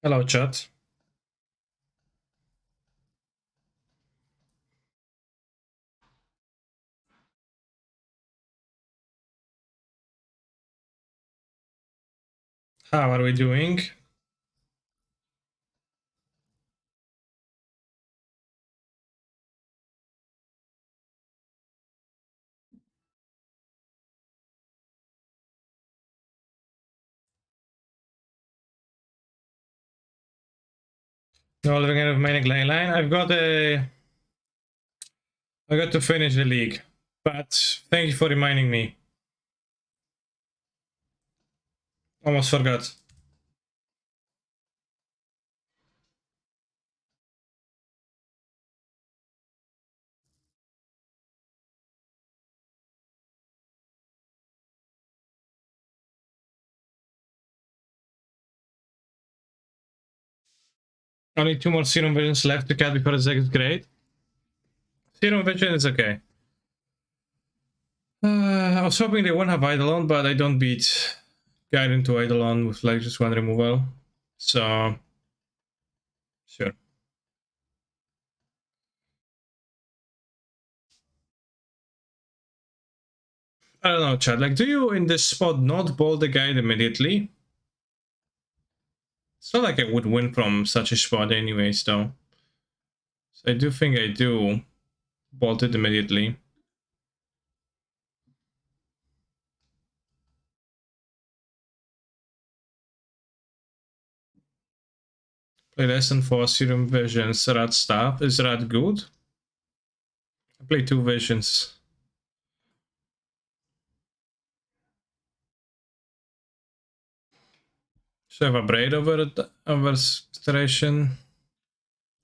Hello, chat. How are we doing? No, living in remaining Leyline. I got to finish the league, but thank you for reminding me. Almost forgot. Only 2 more Serum Visions left to cut before the second grade. Serum Vision is okay. I was hoping they won't have Eidolon, but I don't beat Guiding to Eidolon with like just 1 removal. So, sure. I don't know, chat. Like, do you in this spot not bolt the guide immediately? It's not like I would win from such a spot anyways, though. So I do think I do bolt it immediately. Play lesson for Serum Visions, Rat Staff. Is Rat good? I play 2 Visions. Should I have a Braid over Restoration?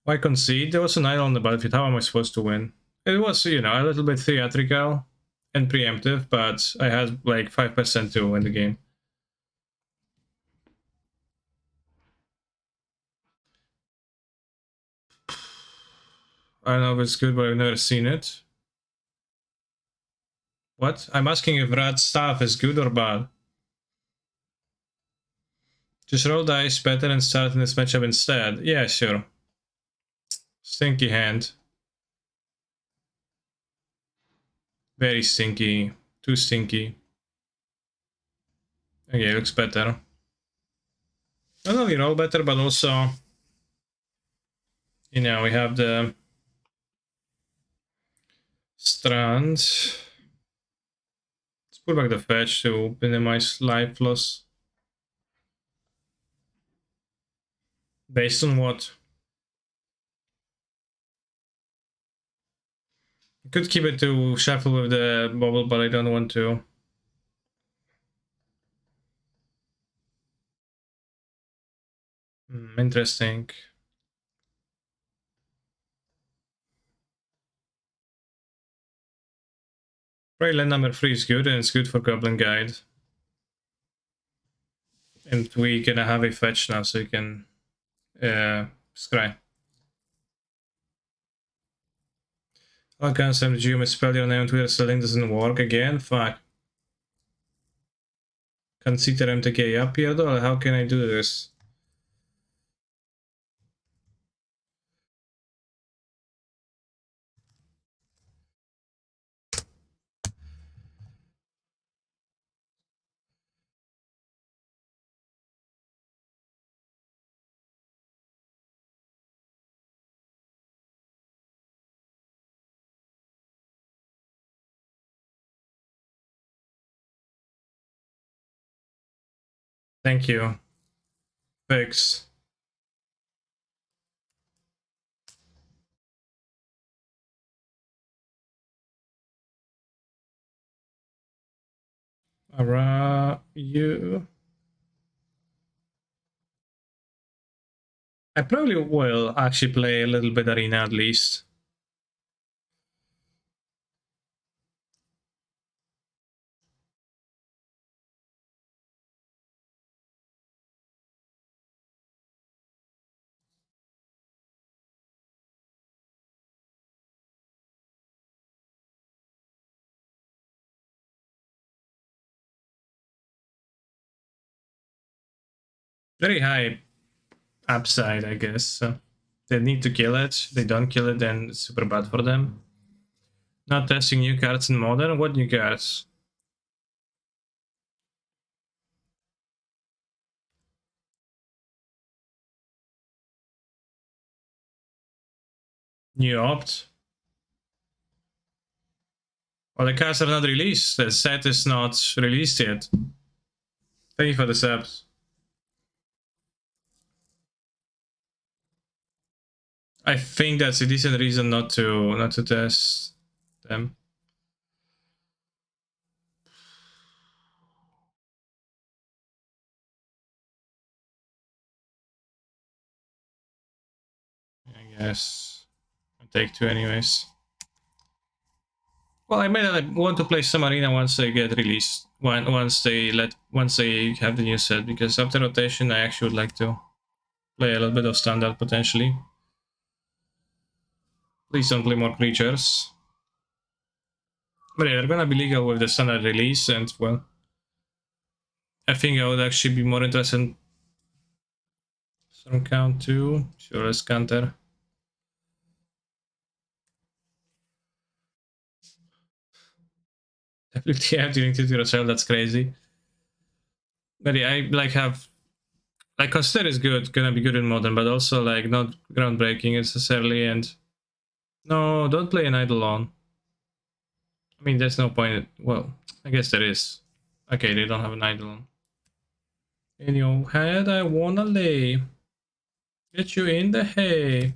Why concede? There was an idol on the battlefield. How am I supposed to win? It was, you know, a little bit theatrical and preemptive, but I had like 5% to win the game. I don't know if it's good, but I've never seen it. What? I'm asking if Rat Staff is good or bad. Just roll dice better and start in this matchup instead. Yeah, sure. Stinky hand. Very stinky. Too stinky. Okay, looks better. Not only roll better, but also, you know, we have the Strand. Let's put back the fetch to minimize life loss. Based on what? Could keep it to shuffle with the bubble, but I don't want to. Interesting. Leyline number 3 is good, and it's good for Goblin Guide. And we're gonna have a fetch now, so you can scry. How can some Geo spell your name on Twitter selling doesn't work again? Fuck. Consider MTK up here though? How can I do this? Thank you. Fix. You. I probably will actually play a little bit arena at least. Very high upside, I guess. So they need to kill it. They don't kill it, then it's super bad for them. Not testing new cards in Modern? What new cards? New opt? Well, the cards are not released. The set is not released yet. Thank you for the subs. I think that's a decent reason not to test them. I guess I'll take 2 anyways. Well, I might want to play some arena once they get released. Once they have the new set, because after rotation I actually would like to play a little bit of standard potentially. Please don't play more creatures. But yeah, they're gonna be legal with the standard release, and well, I think I would actually be more interested in Storm Count 2. Sure, let's counter. WTF doing to yourself, that's crazy. But yeah, I consider it's gonna be good in Modern, but also like not groundbreaking necessarily, and no, don't play an Eidolon. I mean, there's no point. Well, I guess there is. Okay, they don't have an Eidolon. In your head, I wanna lay. Get you in the hay.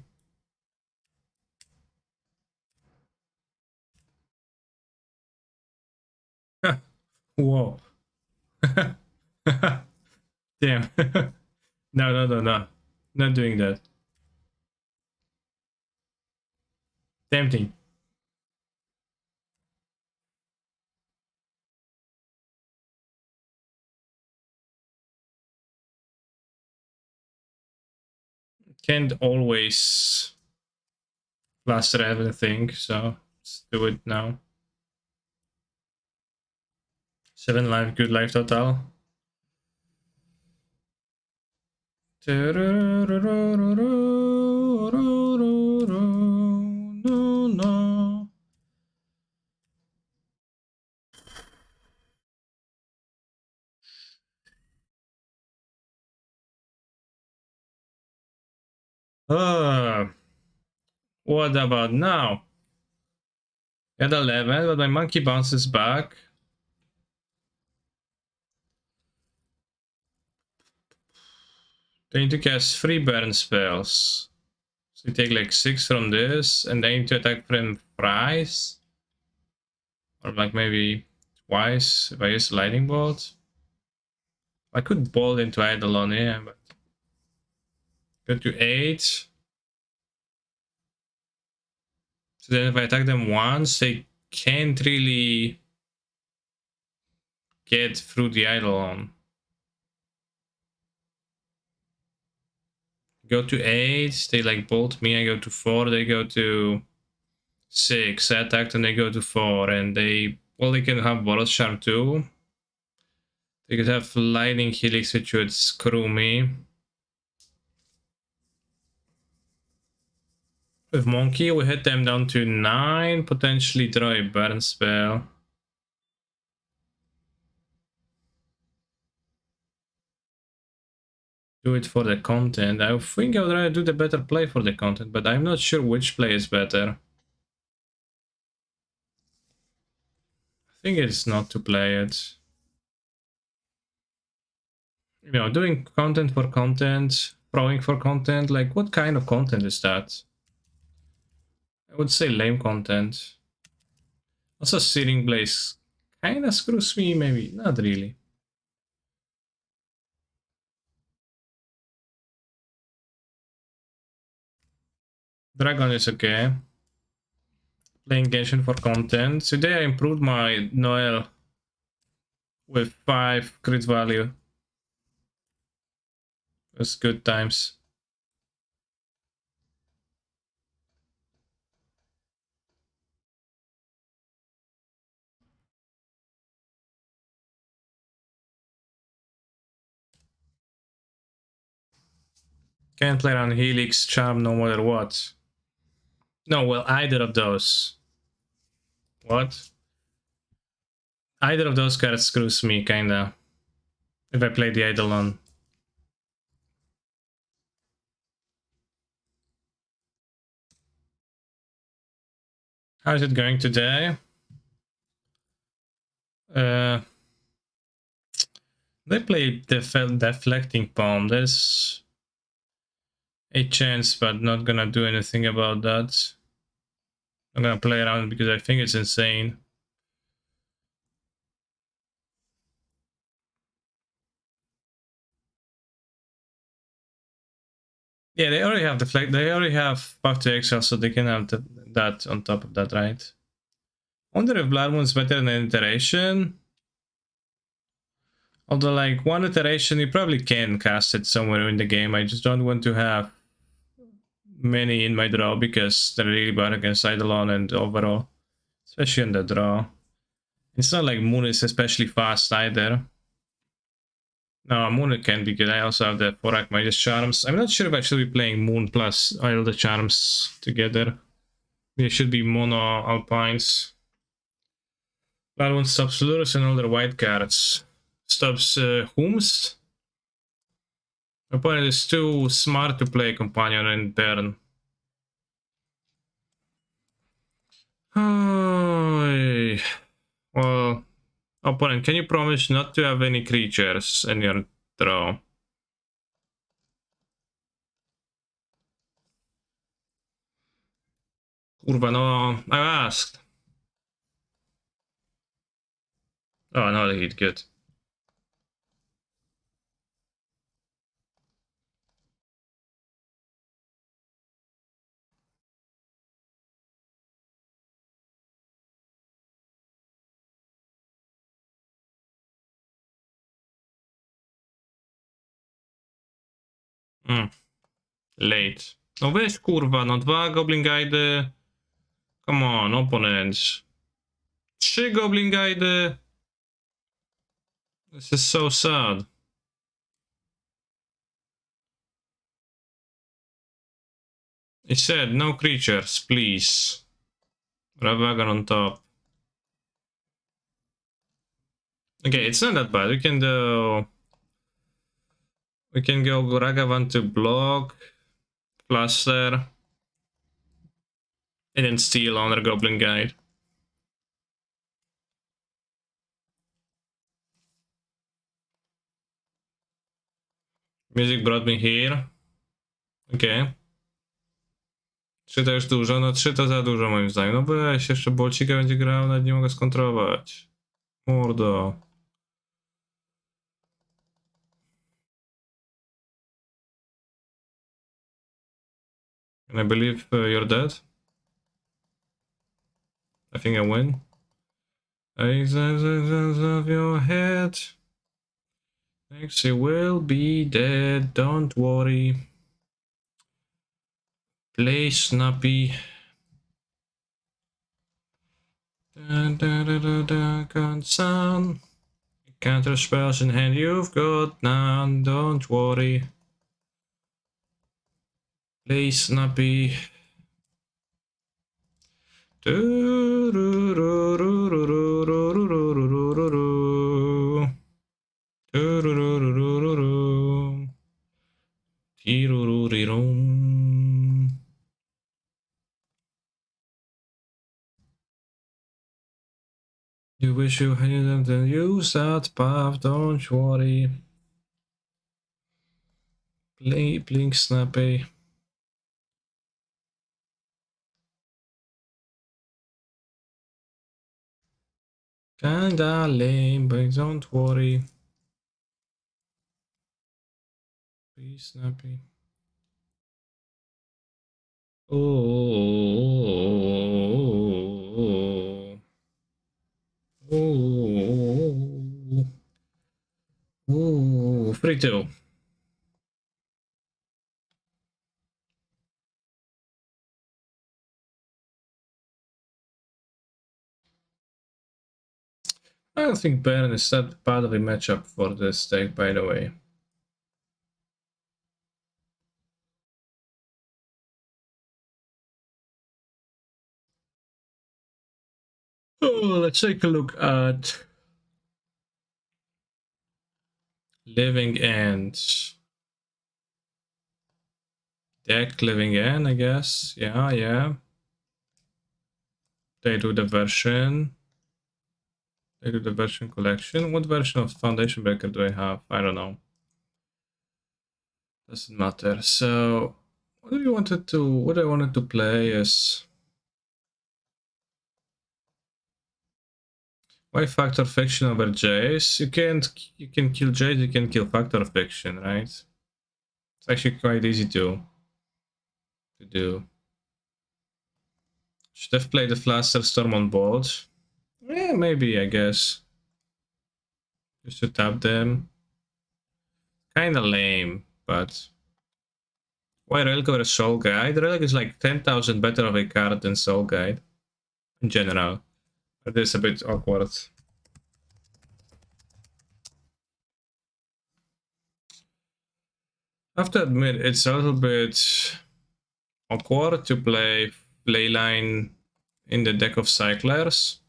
Whoa. Damn. No. Not doing that. Tempting. Can't always plaster everything, so let's do it now. 7 life, good life total. No. What about now? At 11, but my monkey bounces back. They need to cast 3 burn spells. So you take like 6 from this, and aim to attack from fries. Or like maybe twice if I use lightning bolt. I could bolt into Eidolon, yeah, but go to 8. So then if I attack them once, they can't really get through the Eidolon. Go to 8, they like bolt me, I go to 4, they go to 6, I attack and they go to 4, and they, well, they can have Boros Charm too. They could have Lightning Helix, which would screw me. With Monkey, we hit them down to 9, potentially draw a burn spell. Do it for the content. I think I would rather do the better play for the content, but I'm not sure which play is better. I think it's not to play it. You know, doing content for content, throwing for content, like what kind of content is that? I would say lame content. Also, Searing Blaze kinda screws me, maybe, not really. Dragon is okay. Playing Genshin for content. Today I improved my Noel with 5 crit value. It's good times. Can't play on Helix Charm no matter what. No, well, either of those. What? Either of those cards screws me, kinda. If I play the Eidolon. How's it going today? They play Deflecting Palm. There's a chance, but not gonna do anything about that. I'm gonna play around because I think it's insane. Yeah, they already have deflect. They already have Path to Exile, so they can have that on top of that, right? I wonder if Blood Moon's better than Iteration. Although, like, one iteration, you probably can cast it somewhere in the game. I just don't want to have many in my draw because they're really bad against Eidolon and overall, especially in the draw. It's not like Moon is especially fast either. No, Moon can be good. I also have the 4 Archmage's Charms. I'm not sure if I should be playing Moon plus all the Charms together. They should be mono Alpines. That one stops Lurus and all their white cards. Stops Whomst. My opponent is too smart to play Companion and Burn. Well, opponent, can you promise not to have any creatures in your draw? Kurva, no, I asked. Oh, no, they hit good. Late. No weź kurwa, no 2 Goblin Guide. Come on, opponents. 3 Goblin Guide. This is so sad. He said no creatures, please. Ravagan on top. Okay, it's not that bad. We can do... We can go Ragavan to block, Plaster, and then steal on our Goblin Guide. Music brought me here. Okay. 3 to już dużo, no 3 to za dużo moim zdaniem. No weź, jeszcze Bolcika będzie grał, nawet nie mogę skontrować. Mordo. Can I believe you're dead? I think I win. Exams of your head. Next he will be dead, don't worry. Play Snappy. Son. Counter spells in hand, you've got none, don't worry. Play Snappy. You wish you hadn't used that path, don't worry. Blink Snappy. Kinda lame, but don't worry. Be Snappy. Oh. Oh. 3-2. I don't think Baron is that bad of a matchup for this deck, by the way. Oh, let's take a look at Living End. Deck Living End, I guess. Yeah. They do the version. They do the version collection. What version of Foundation Breaker do I have? I don't know. Doesn't matter. So what I wanted to play is why Factor Fiction over Jace? You can kill Jace, you can kill Factor Fiction, right? It's actually quite easy to do. Should have played the Flaster Storm on board. Yeah, maybe, I guess. Just to tap them. Kinda lame, but why Relic over Soul Guide? Relic is like 10,000 better of a card than Soul Guide in general. It is a bit awkward. I have to admit, it's a little bit awkward to play Leyline in the deck of Cyclers.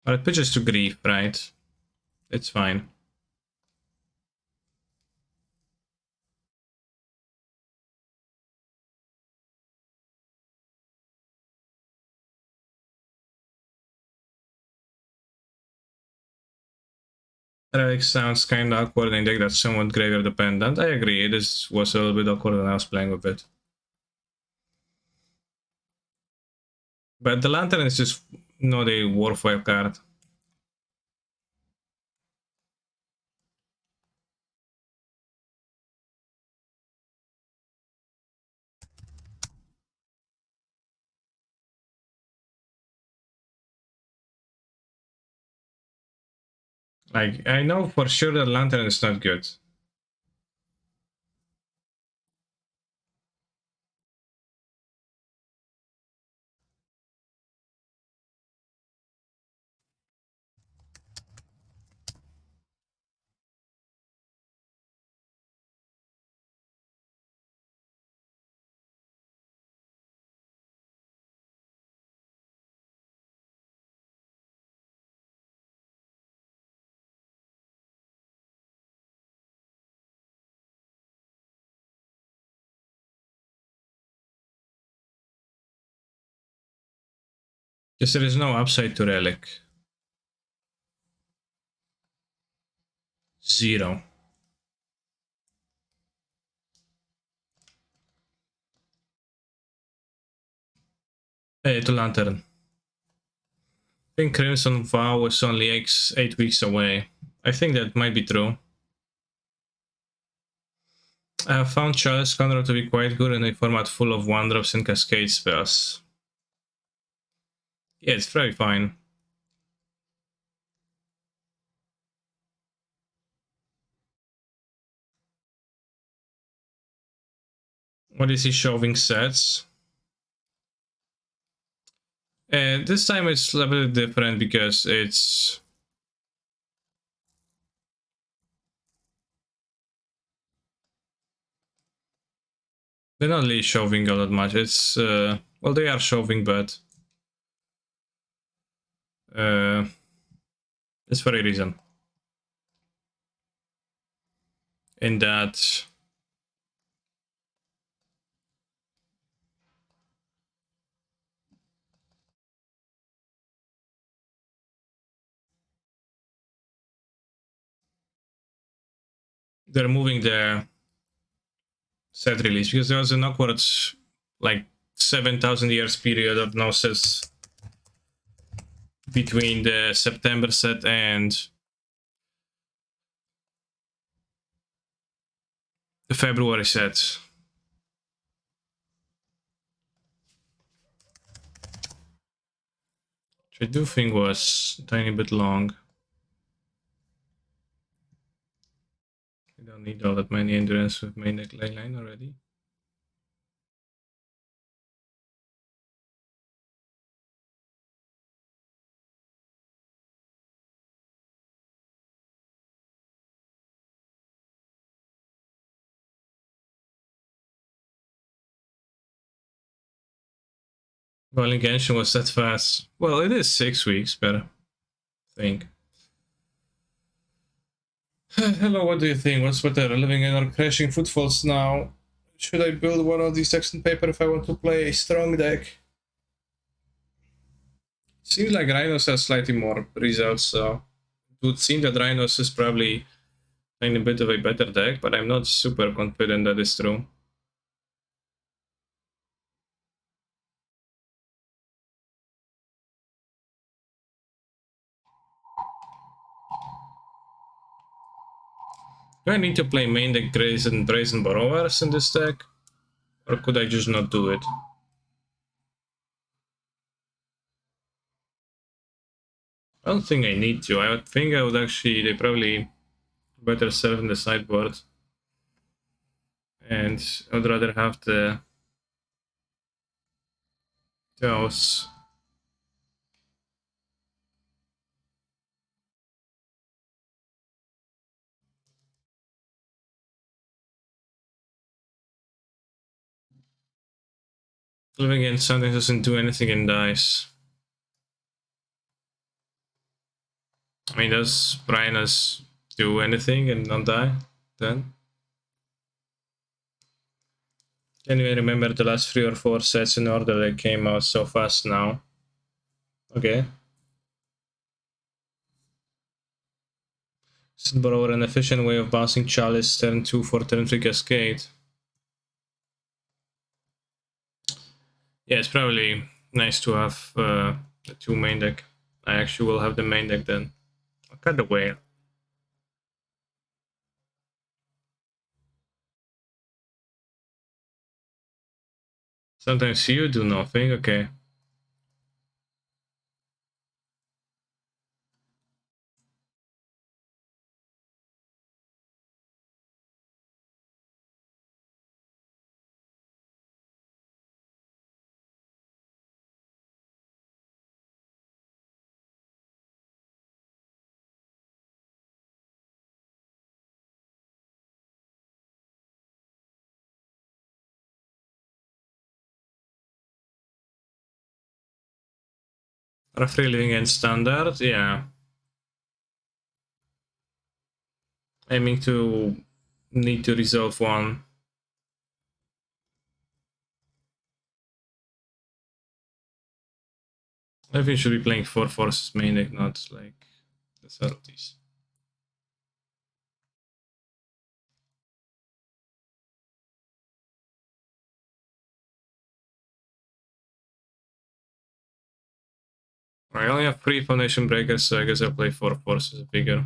But it pitches to Grief, right? It's fine. Relic sounds kinda awkward in a deck that's somewhat graveyard dependent. I agree, this was a little bit awkward when I was playing with it. But the Lantern is just not a worthwhile card. Like, I know for sure that Lantern is not good. Because there is no upside to Relic. 0. Hey, to Lantern. I think Crimson Vow was only 8 weeks away. I think that might be true. I have found Chalice Control to be quite good in a format full of 1-drops and cascade spells. Yeah, it's very fine. What is he shoving sets? This time it's a bit different because it's... They're not really shoving all that much. It's... well, they are shoving, but... it's for a reason. In that... they're moving the set release because there was an awkward, like, 7,000 years period of no sets between the September set and the February set. Which I do think was a tiny bit long. We don't need all that many endurance with main deck Leyline already. Well, Genshin was that fast. Well, it is 6 weeks, but I think. Hello, what do you think? What's better, living in or crashing footfalls now? Should I build one of these decks on paper if I want to play a strong deck? Seems like Rhinos has slightly more results, so it would seem that Rhinos is probably a bit of a better deck, but I'm not super confident that is true. Do I need to play main deck Brazen Borrowers in this deck? Or could I just not do it? I don't think I need to. I would think I would actually... They probably better serve in the sideboard. And I would rather have those. Living in something doesn't do anything in dice. I mean, does Rhinos do anything and not die then? Can you remember the last 3 or 4 sets in order that came out so fast now? Okay. Set Borrower, an efficient way of bouncing Chalice turn 2 for turn 3 Cascade. Yeah, it's probably nice to have the 2 main deck. I actually will have the main deck then. I'll cut the whale. Sometimes you do nothing, okay. Roughly living in standard, yeah. Aiming to need to resolve one. I think you should be playing 4 forces main deck, not like the subtleties. I only have 3 foundation breakers, so I guess I'll play 4 forces bigger.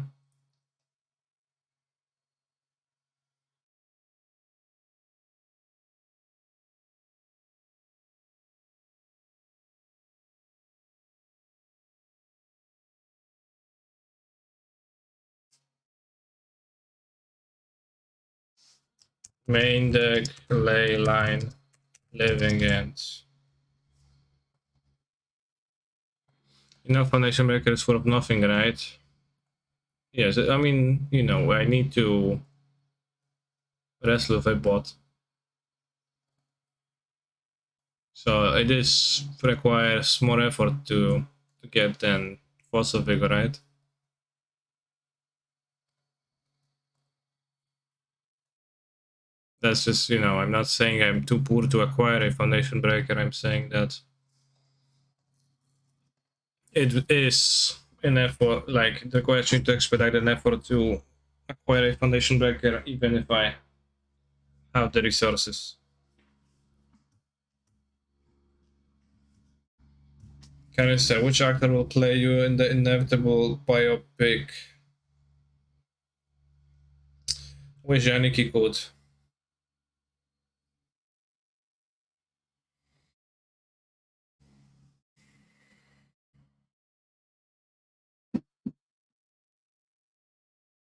Main deck, Leyline, Living Ends. You know, foundation breaker is full of nothing, right? Yes, I mean, you know, I need to wrestle with a bot. So it is requires more effort to get than fossil vigor, right? That's just, you know, I'm not saying I'm too poor to acquire a foundation breaker. I'm saying that it is an effort, like it requires you to expedite an effort to acquire a foundation breaker, even if I have the resources. Can I say which actor will play you in the inevitable biopic? Wish Yannick could.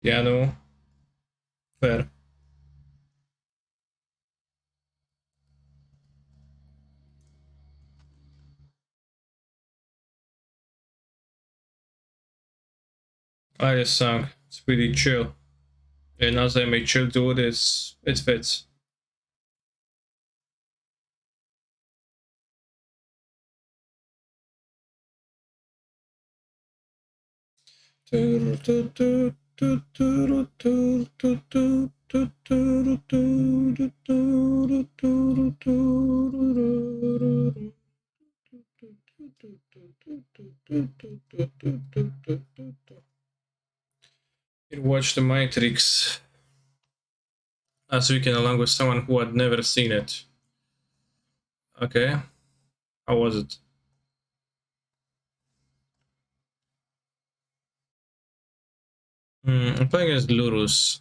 Yeah, no, fair. I just sung. It's pretty chill. And as I'm a chill dude, it fits. You watched The Matrix last weekend along with someone who had never seen it. Okay, how was it? I'm playing as Lurus.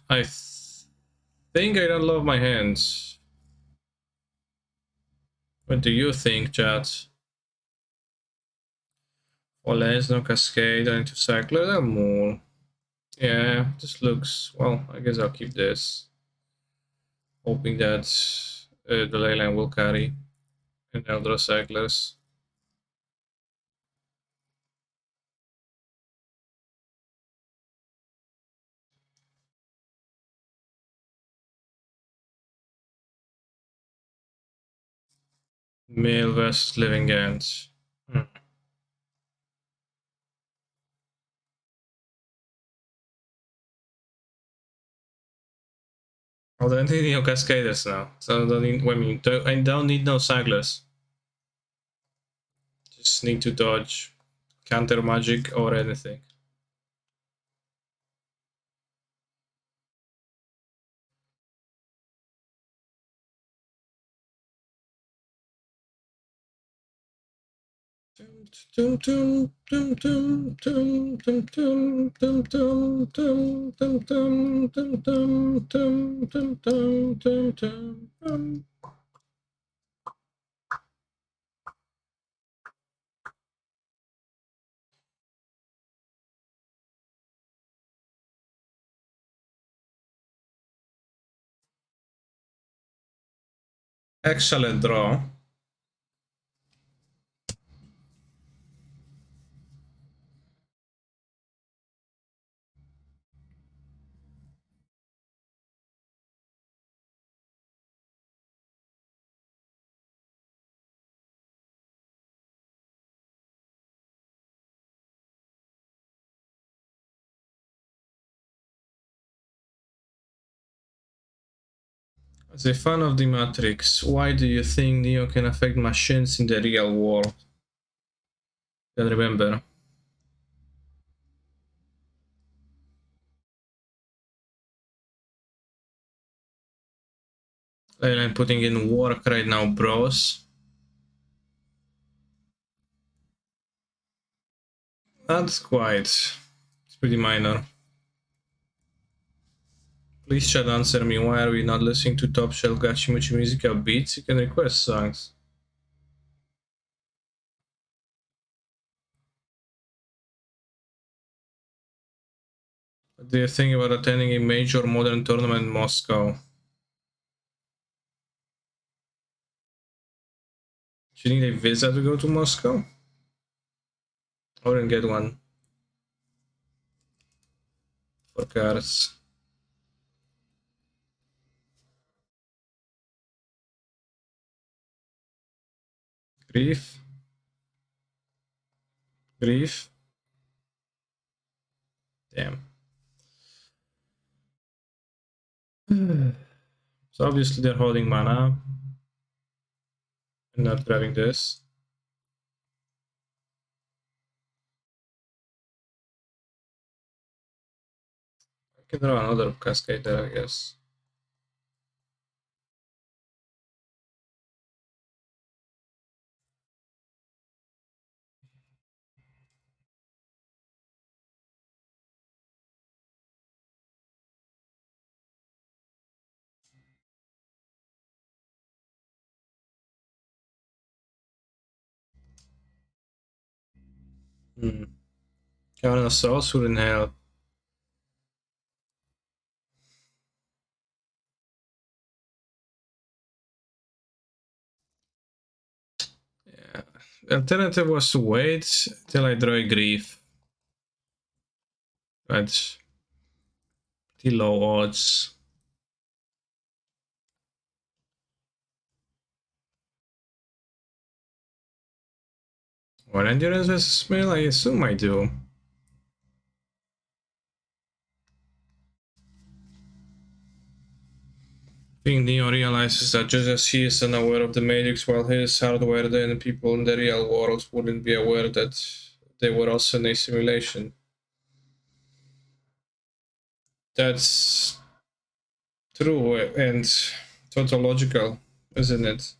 Think I don't love my hands. What do you think, chat? Olens, no Cascade, I need to cycle them more. Yeah, this looks... well, I guess I'll keep this. Hoping that the Leyline will carry and Elder Cyclers. Male versus Living Ends. Oh, I don't need no Cascaders now. So I don't need... I don't need no Cyclers. Just need to dodge counter magic or anything. Excellent draw. As a fan of the Matrix, why do you think Neo can affect machines in the real world? Then remember. I'm putting in work right now, bros. Not quite. It's pretty minor. Please chat answer me, why are we not listening to top shelf gachimuchi musical beats? You can request songs. What do you think about attending a major modern tournament in Moscow? Do you need a visa to go to Moscow? I wouldn't get one. For cars. Grief? Grief? Damn. So obviously they're holding mana. And not grabbing this. I can draw another cascade there, I guess. Cavern of Souls wouldn't help. Yeah. The alternative was to wait till I draw a Grief. But pretty low odds. What, Endurance versus Mill? I assume I do. I think Neo realizes that just as he is unaware of the Matrix while he is hardware, then people in the real world wouldn't be aware that they were also in a simulation. That's true and tautological, isn't it?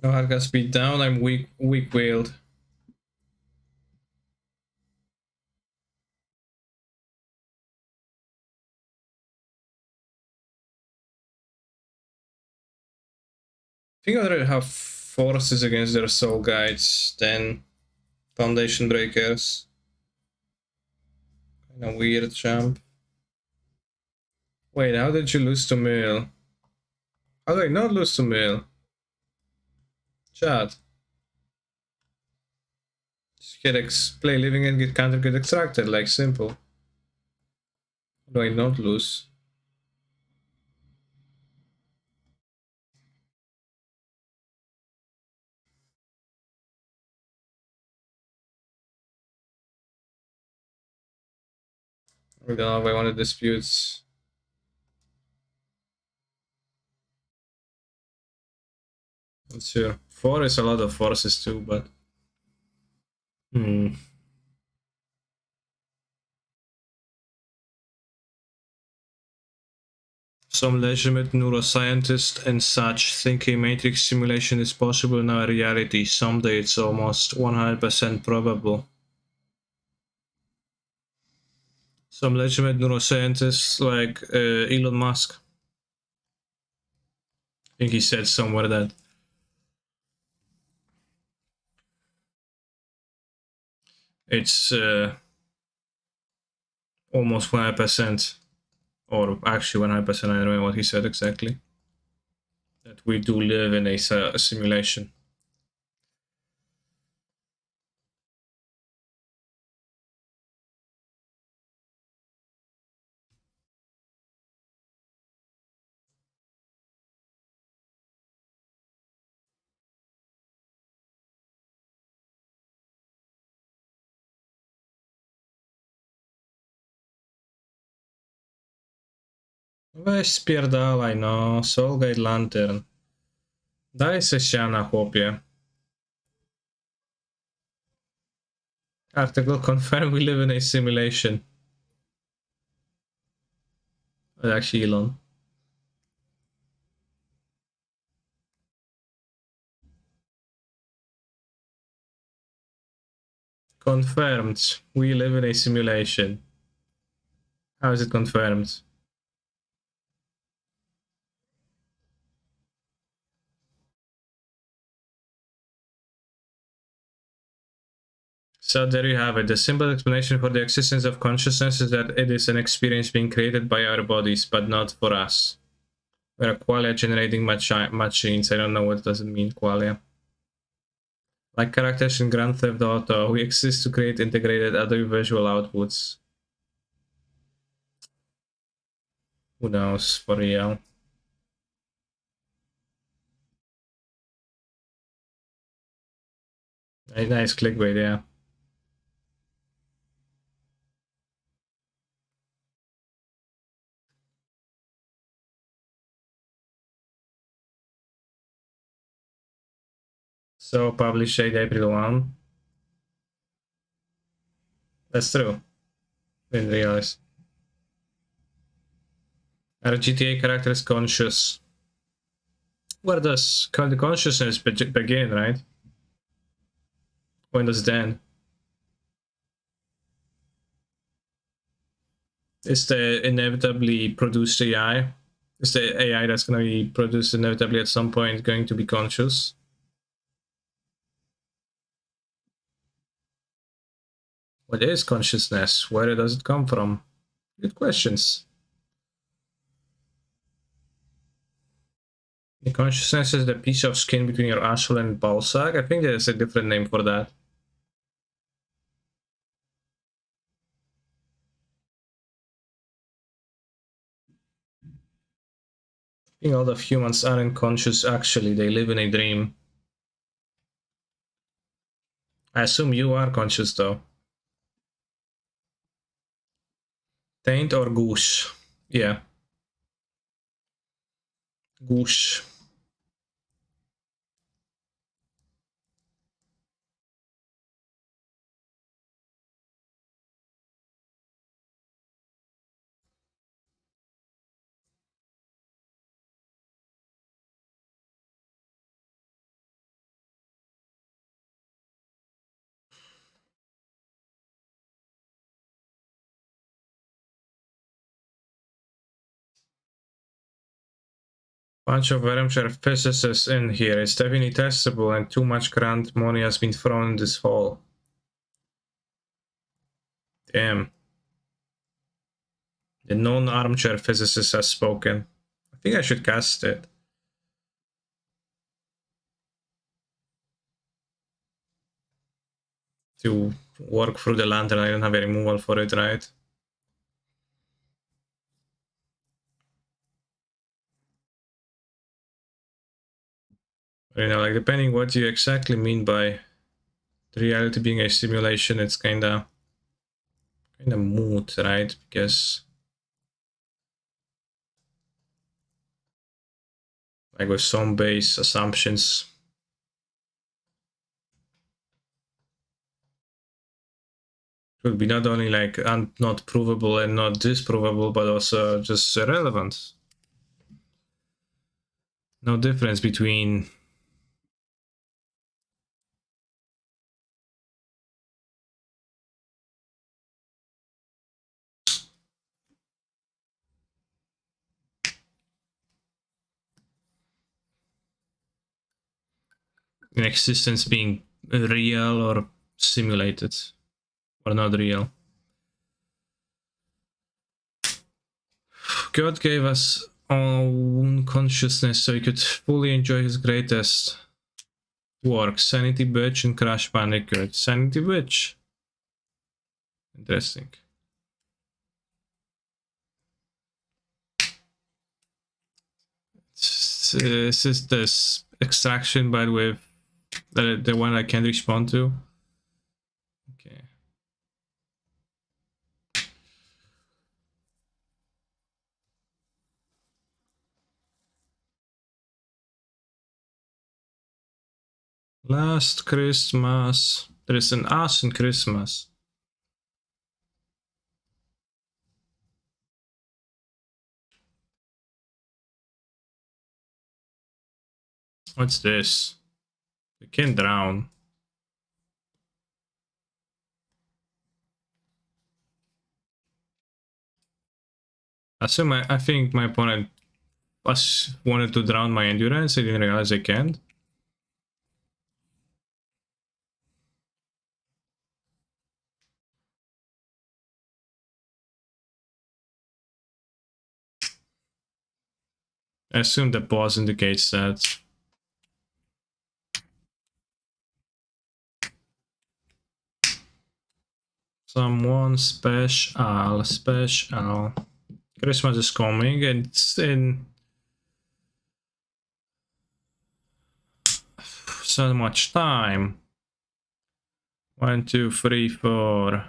No hard got speed down, I'm weak-willed. I think I'd rather have forces against their soul guides than foundation breakers. Kinda weird jump. Wait, how did you lose to Mill? How did I not lose to Mill? Chat. Just play living and get counter get extracted, like simple. How do I not lose? I don't know if I want to dispute. Not sure. 4 is a lot of forces too, but... Some legitimate neuroscientists and such think a matrix simulation is possible in our reality. Someday it's almost 100% probable. Some legitimate neuroscientists like Elon Musk. I think he said somewhere that it's almost 100%, or actually 100%, I don't know what he said exactly, that we do live in a simulation. Weź spierdalaj, no, Soulgate Lantern. Daj se siana, chłopie. Article confirm we live in a simulation. Actually, Elon. Confirmed. We live in a simulation. How is it confirmed? So there you have it. The simple explanation for the existence of consciousness is that it is an experience being created by our bodies, but not for us. We're qualia generating machines. I don't know what does it mean, qualia. Like characters in Grand Theft Auto, we exist to create integrated audiovisual outputs. Who knows, for real. A nice clickbait, yeah. So published date April 1. That's true. Didn't realize. Our GTA character is conscious. Where does the consciousness begin, right? When does it end? Is the inevitably produced AI? Is the AI that's going to be produced inevitably at some point going to be conscious? What is consciousness? Where does it come from? Good questions. The consciousness is the piece of skin between your asshole and ballsack. I think there's a different name for that. I think all of humans aren't conscious actually, they live in a dream. I assume you are conscious though. Taint or goose? Yeah. Goose. Bunch of armchair physicists in here. It's definitely testable and too much grant money has been thrown in this hole. Damn. The non-armchair physicist has spoken. I think I should cast it. To work through the lantern, I don't have a removal for it, right? You know, like depending what you exactly mean by the reality being a simulation, it's kinda moot, right? Because like with some base assumptions, it would be not only like not provable and not disprovable, but also just irrelevant. No difference between an existence being real or simulated or not real. God gave us own consciousness so he could fully enjoy his greatest work, Sanity Bitch and Crash Bandicoot. Sanity Bitch. Interesting. This is this extraction, by the way, the one I can't respond to. Okay. Last Christmas. There is an ass in Christmas. What's this? You can drown. I think my opponent wanted to drown my endurance. I didn't realize I can't. I assume the pause indicates that. Someone special. Christmas is coming and it's in so much time. 1, 2, 3, 4,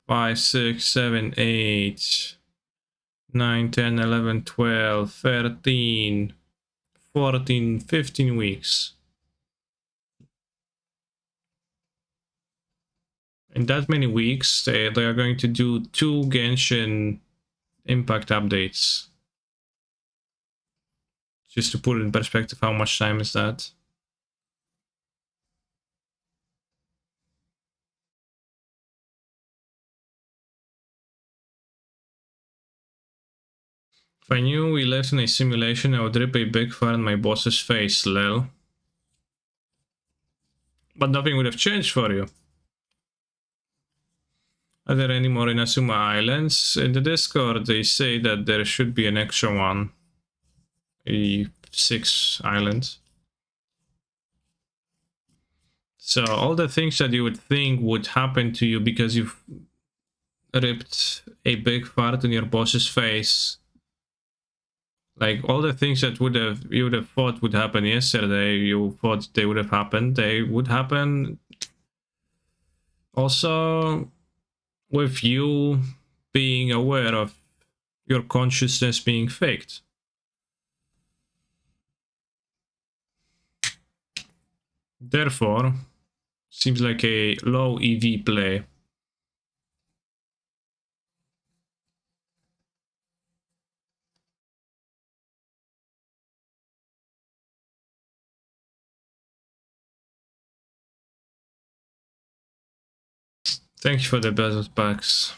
5, 6, 7, 8, 9, 10, 11, 12, 13, 14, 15 weeks. In that many weeks, they are going to do 2 Genshin Impact updates. Just to put it in perspective, how much time is that? If I knew we lived in a simulation, I would rip a big fart in my boss's face, lel. But nothing would have changed for you. Are there any more Inazuma Islands? In the Discord, they say that there should be an extra one. 6 islands. So all the things that you would think would happen to you because you've ripped a big fart in your boss's face, like all the things that you would have thought would happen yesterday, you thought they would have happened, they would happen. Also, with you being aware of your consciousness being faked. Therefore, seems like a low EV play. Thank you for the battle packs.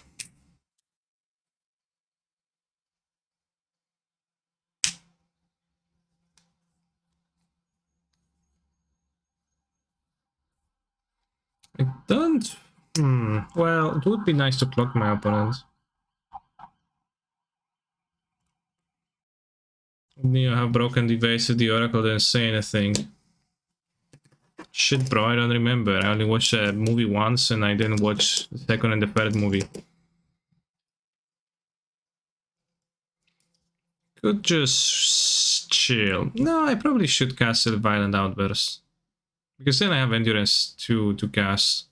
I don't... Well, it would be nice to clock my opponent. You have broken the vase of the Oracle, didn't say anything. Shit, bro, I don't remember. I only watched a movie once and I didn't watch the second and the third movie. Could just chill. No, I probably should cast a Violent Outburst. Because then I have Endurance to cast.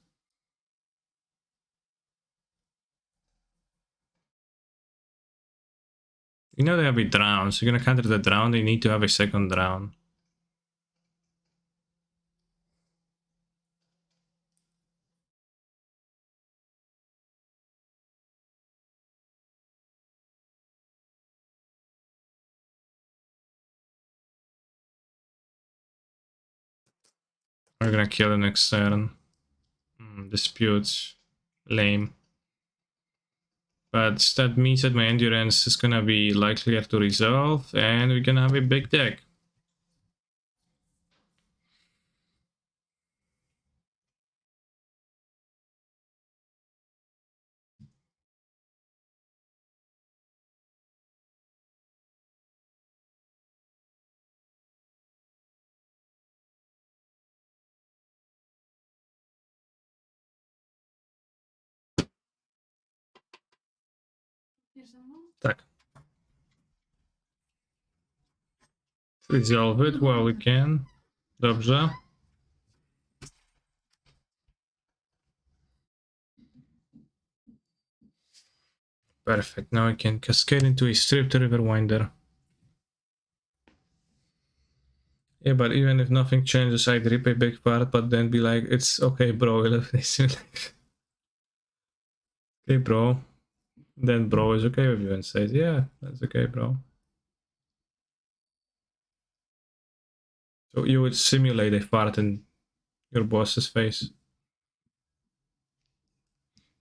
You know they have a drown, so you're gonna counter the drown, they need to have a second drown. We're gonna kill the next turn. Dispute. Lame. But that means that my endurance is gonna be likelier to resolve, and we're gonna have a big deck. Tak. Resolve it while we can. Dobrze. Perfect. Now I can cascade into a stripped Riverwinder. Yeah, but even if nothing changes, I'd rip a big part, but then be like, it's okay, bro. Okay, bro. Then bro is okay with you and says, yeah, that's okay, bro. So you would simulate a fart in your boss's face.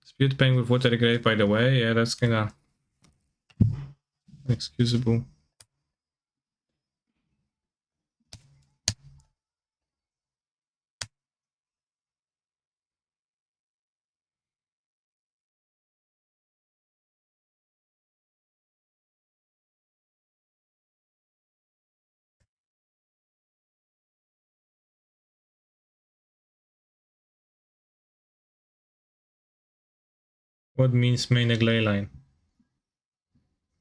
Spewed paint with water great, by the way. Yeah, that's kinda excusable. What means main Leyline?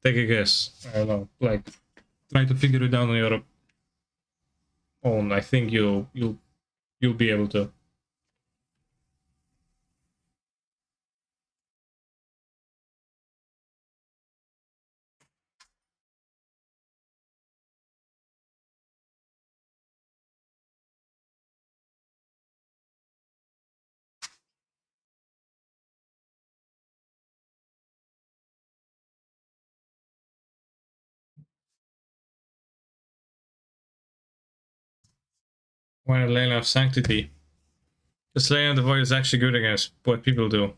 Take a guess. I don't know. Like, try to figure it out on your own. I think you'll be able to. Why Leyline of Sanctity? This Leyline of the Void is actually good against what people do.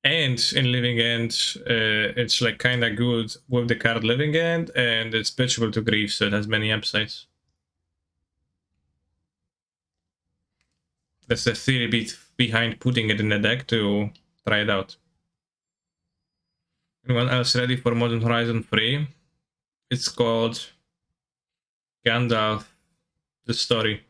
And in Living End, it's like kinda good with the card Living End, and it's pitchable to Grief, so it has many upsides. That's the theory behind putting it in the deck to try it out. Anyone else ready for Modern Horizon 3? It's called Gandalf, the story.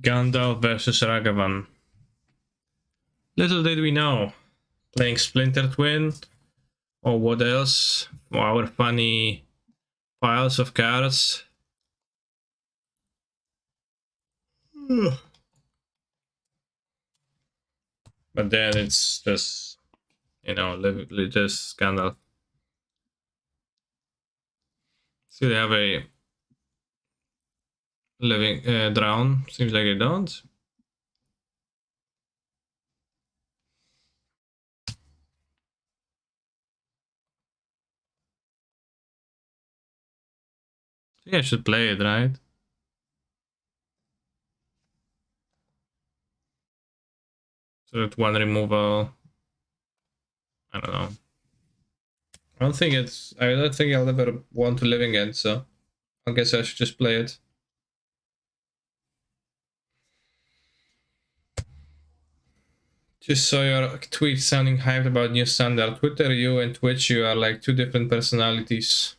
Gandalf versus Ragavan. Little did we know, playing Splinter Twin, or what else, our funny piles of cards. But then it's just, just Gandalf. So they have a living drown. Seems like they don't. I think I should play it, right? So that one removal. I don't know. I don't think I'll ever want to living end, so I guess I should just play it. Just saw your tweet sounding hyped about new standard. Twitter, you and Twitch, you are like two different personalities.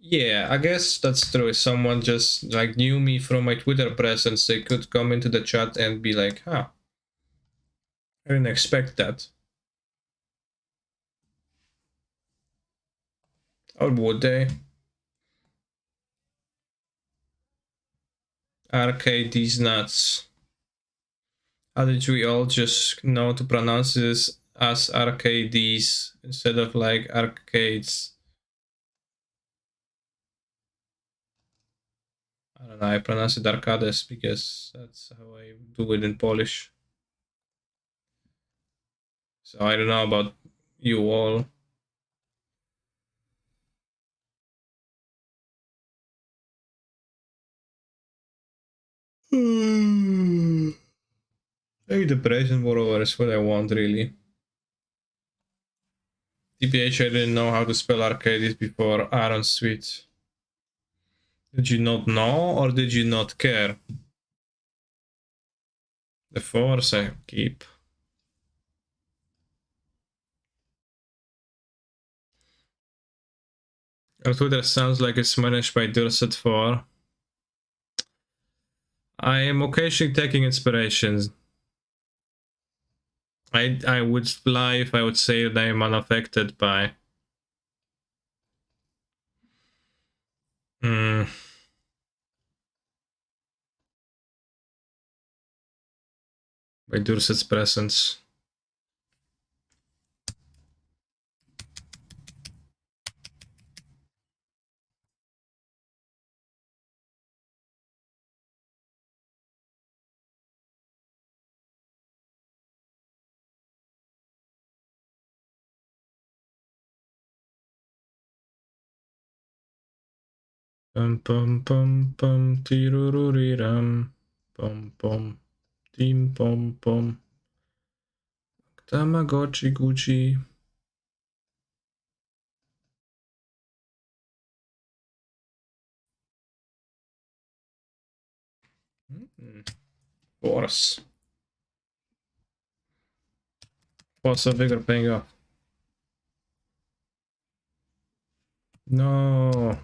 Yeah, I guess that's true. If someone just like knew me from my Twitter presence, they could come into the chat and be like, huh, I didn't expect that. Or would they? Arcade these nuts. How did we all just know to pronounce this as arcades instead of like arcades? I don't know, I pronounce it arcades because that's how I do it in Polish. So I don't know about you all. Maybe the present moreover is what I want, really. TPH, I didn't know how to spell arcades before Aaron's tweet. Did you not know or did you not care? The force I keep. Our Twitter sounds like it's managed by Durset 4. I am occasionally taking inspirations. I would lie if I would say that I am unaffected by by Durset's presence. Pum pum pum pum tirururiram pum pum tim pum pum Tamagotchi Gucci. Force. Force of vigor paying off. No.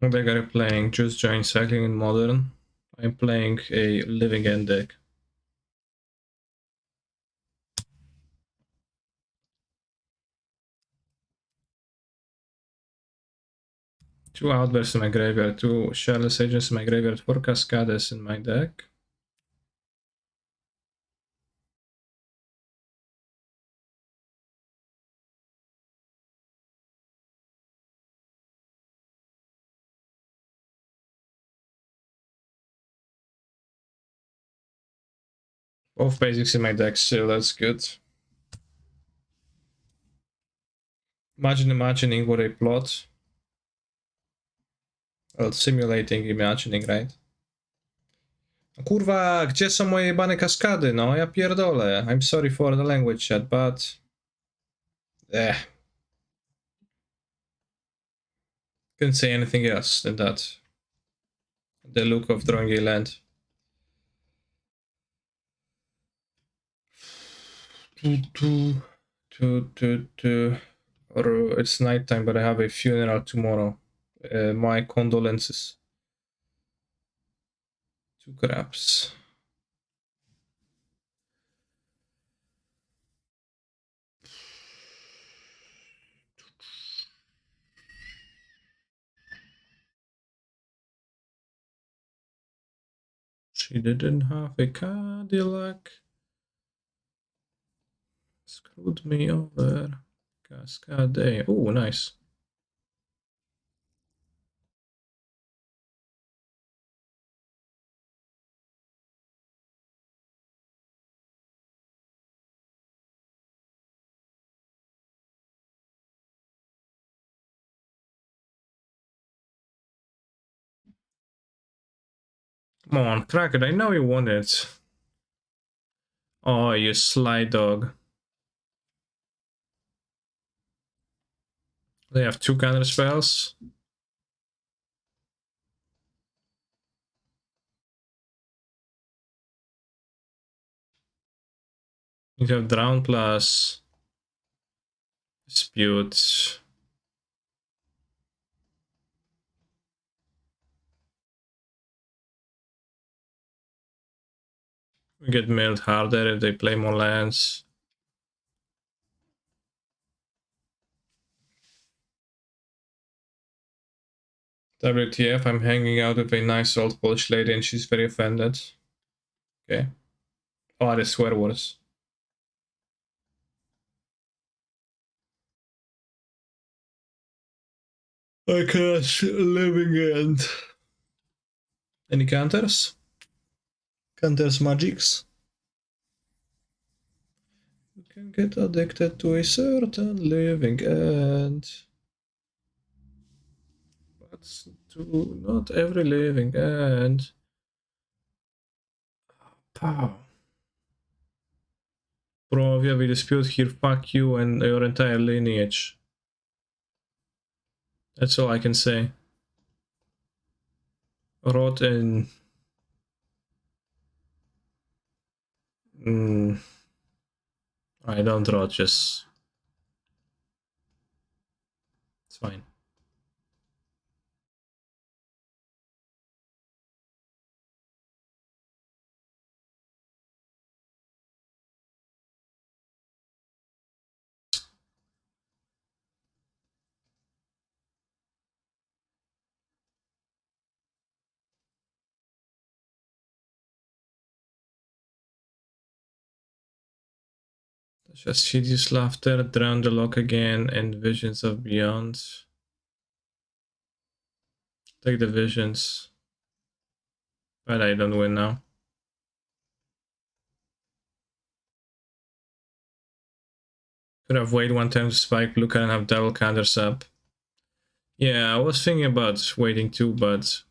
Beggar playing Just Giant Cycling in Modern. I'm playing a Living End deck. Two Outbursts in my graveyard, two Shardless Agents in my graveyard, four Cascades in my deck. Both basics in my deck, so that's good. Imagining what I plot. Well, simulating imagining, right? Kurwa, gdzie są moje jebane kaskady, no? Ja pierdolę. I'm sorry for the language chat, but... Couldn't say anything else than that. The look of drawing a land. Or it's nighttime, but I have a funeral tomorrow. My condolences. Two craps. She didn't have a Cadillac. Screwed me over. Cascade. Oh, nice. Come on, Cracked, I know you want it. Oh, you sly dog. They have two counter spells. You have Drown plus Dispute. We get milled harder if they play more lands. WTF, I'm hanging out with a nice old Polish lady and she's very offended. Okay. Oh, the swear words. I cast Living End. Any counters? Counters magics? You can get addicted to a certain living end. But to not every living end. Pow. Provia, we dispute here, fuck you and your entire lineage. That's all I can say. Rot and... I don't rot, just... It's fine. Just hideous laughter, drown the lock again, and visions of beyond. Take the visions. But I don't win now. Could have waited one time to spike blue card and have double counters up. Yeah, I was thinking about waiting too, but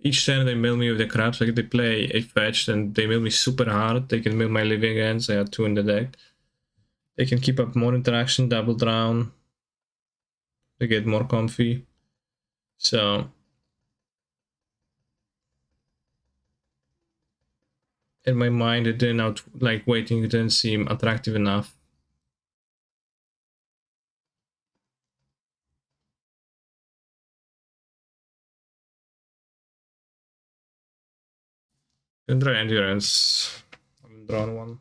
each time they mill me with the crabs, like they play a fetch and they mill me super hard, they can mill my living ends. I have 2 in the deck. They can keep up more interaction, double drown. They get more comfy. So in my mind, it didn't out like waiting didn't seem attractive enough. Can try endurance. I haven't drawn one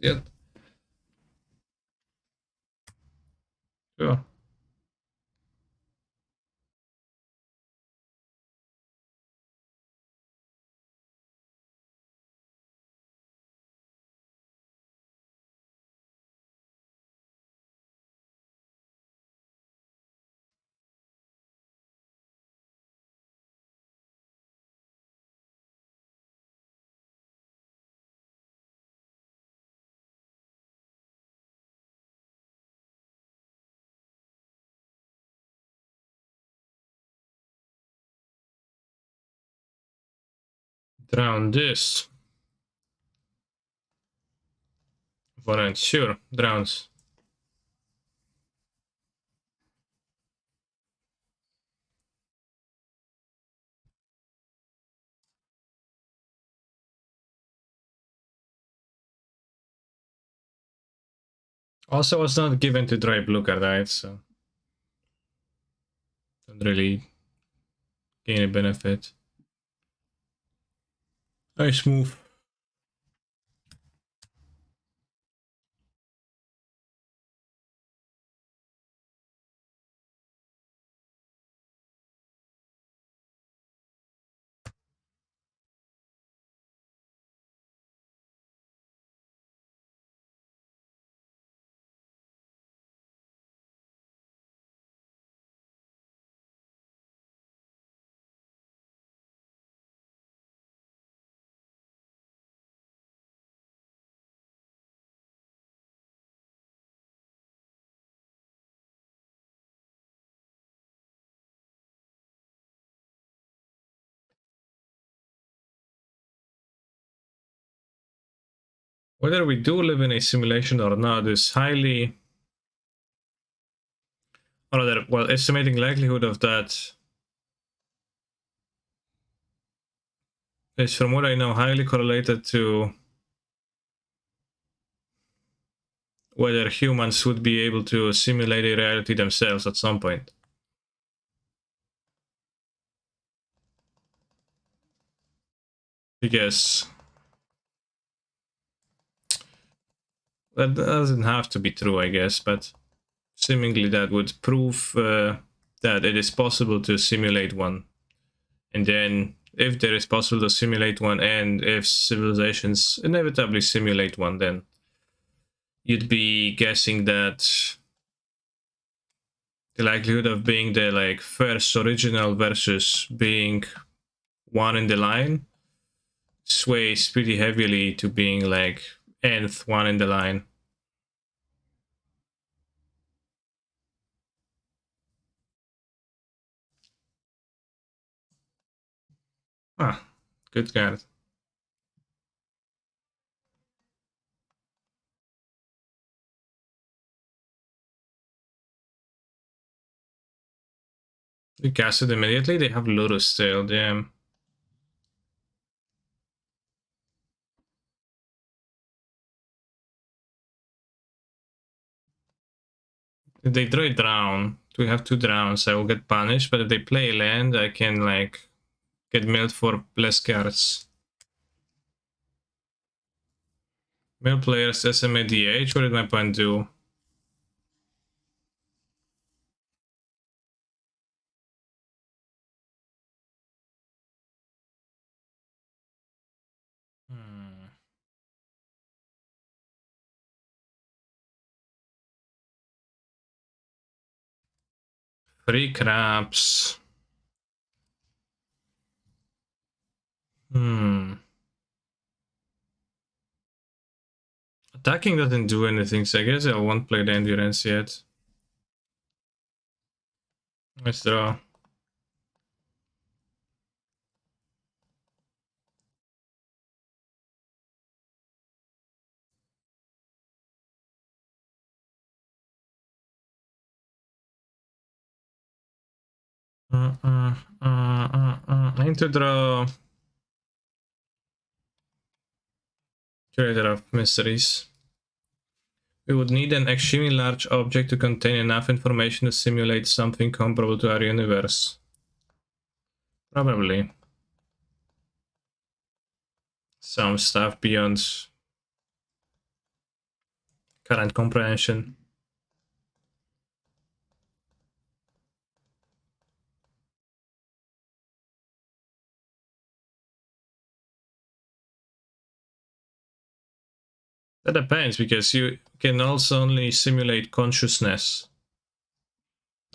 yet. Sure. Drown this. Opponent, sure, drowns. Also, was not given to dry blue card, right? So don't really gain a benefit. Nice move. Whether we do live in a simulation or not is highly, or rather, well, estimating likelihood of that is, from what I know, highly correlated to whether humans would be able to simulate a reality themselves at some point. Because that doesn't have to be true, I guess, but seemingly that would prove that it is possible to simulate one. And then, if there is possible to simulate one, and if civilizations inevitably simulate one, then you'd be guessing that the likelihood of being the like first original versus being one in the line sways pretty heavily to being like nth one in the line. Ah, good card. We cast it immediately. They have Lotus still, damn. If they draw a drown, we have 2 drowns, I will get punished, but if they play land, I can like get milled for less cards. Mill players SMADH, what did my opponent do? Free crabs. Attacking doesn't do anything, so I guess I won't play the endurance yet. Let's draw. I need to draw Curator of Mysteries. We would need an extremely large object to contain enough information to simulate something comparable to our universe. Probably. Some stuff beyond current comprehension. That depends, because you can also only simulate consciousness.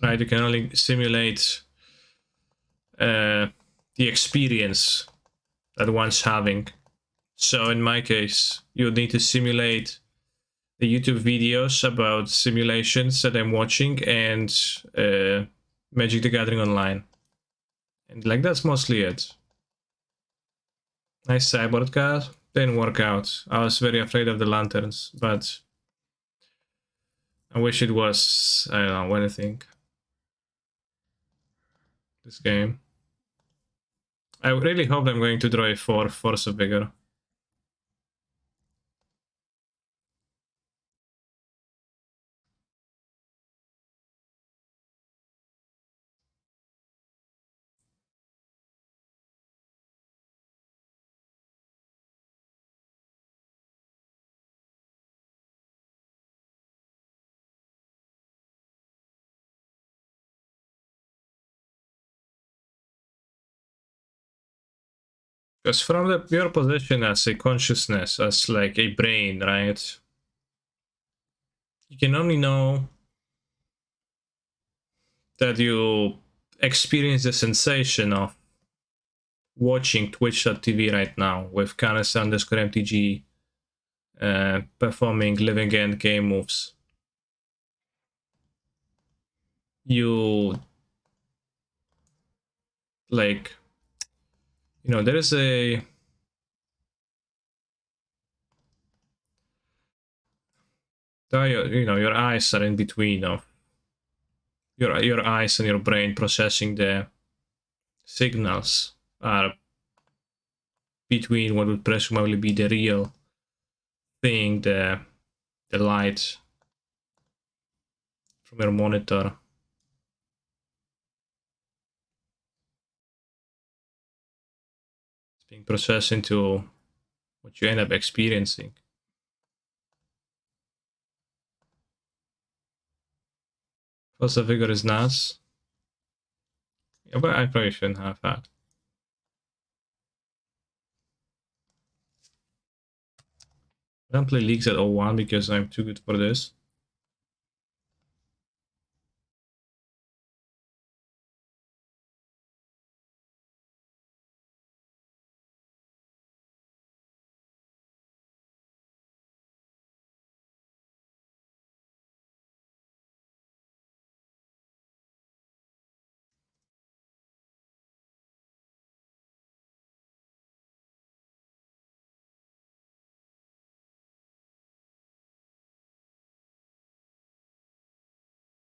Right? You can only simulate the experience that one's having. So in my case, you need to simulate the YouTube videos about simulations that I'm watching and Magic the Gathering Online. And like that's mostly it. Nice sideboard card. Didn't work out. I was very afraid of the lanterns, but I wish it was, I don't know, what do you think? This game. I really hope I'm going to draw a 4 Force of Vigor. Because from your position as a consciousness, as like a brain, right? You can only know that you experience the sensation of watching Twitch.tv right now with Canis_MTG performing living end game moves. You like, you know, there is a you know, your eyes are in between of your eyes and your brain processing the signals are between what would presumably be the real thing, the light from your monitor. It's being processed into what you end up experiencing. Plus, the figure is nuts. Yeah, but I probably shouldn't have that. I don't play leagues at 01 because I'm too good for this.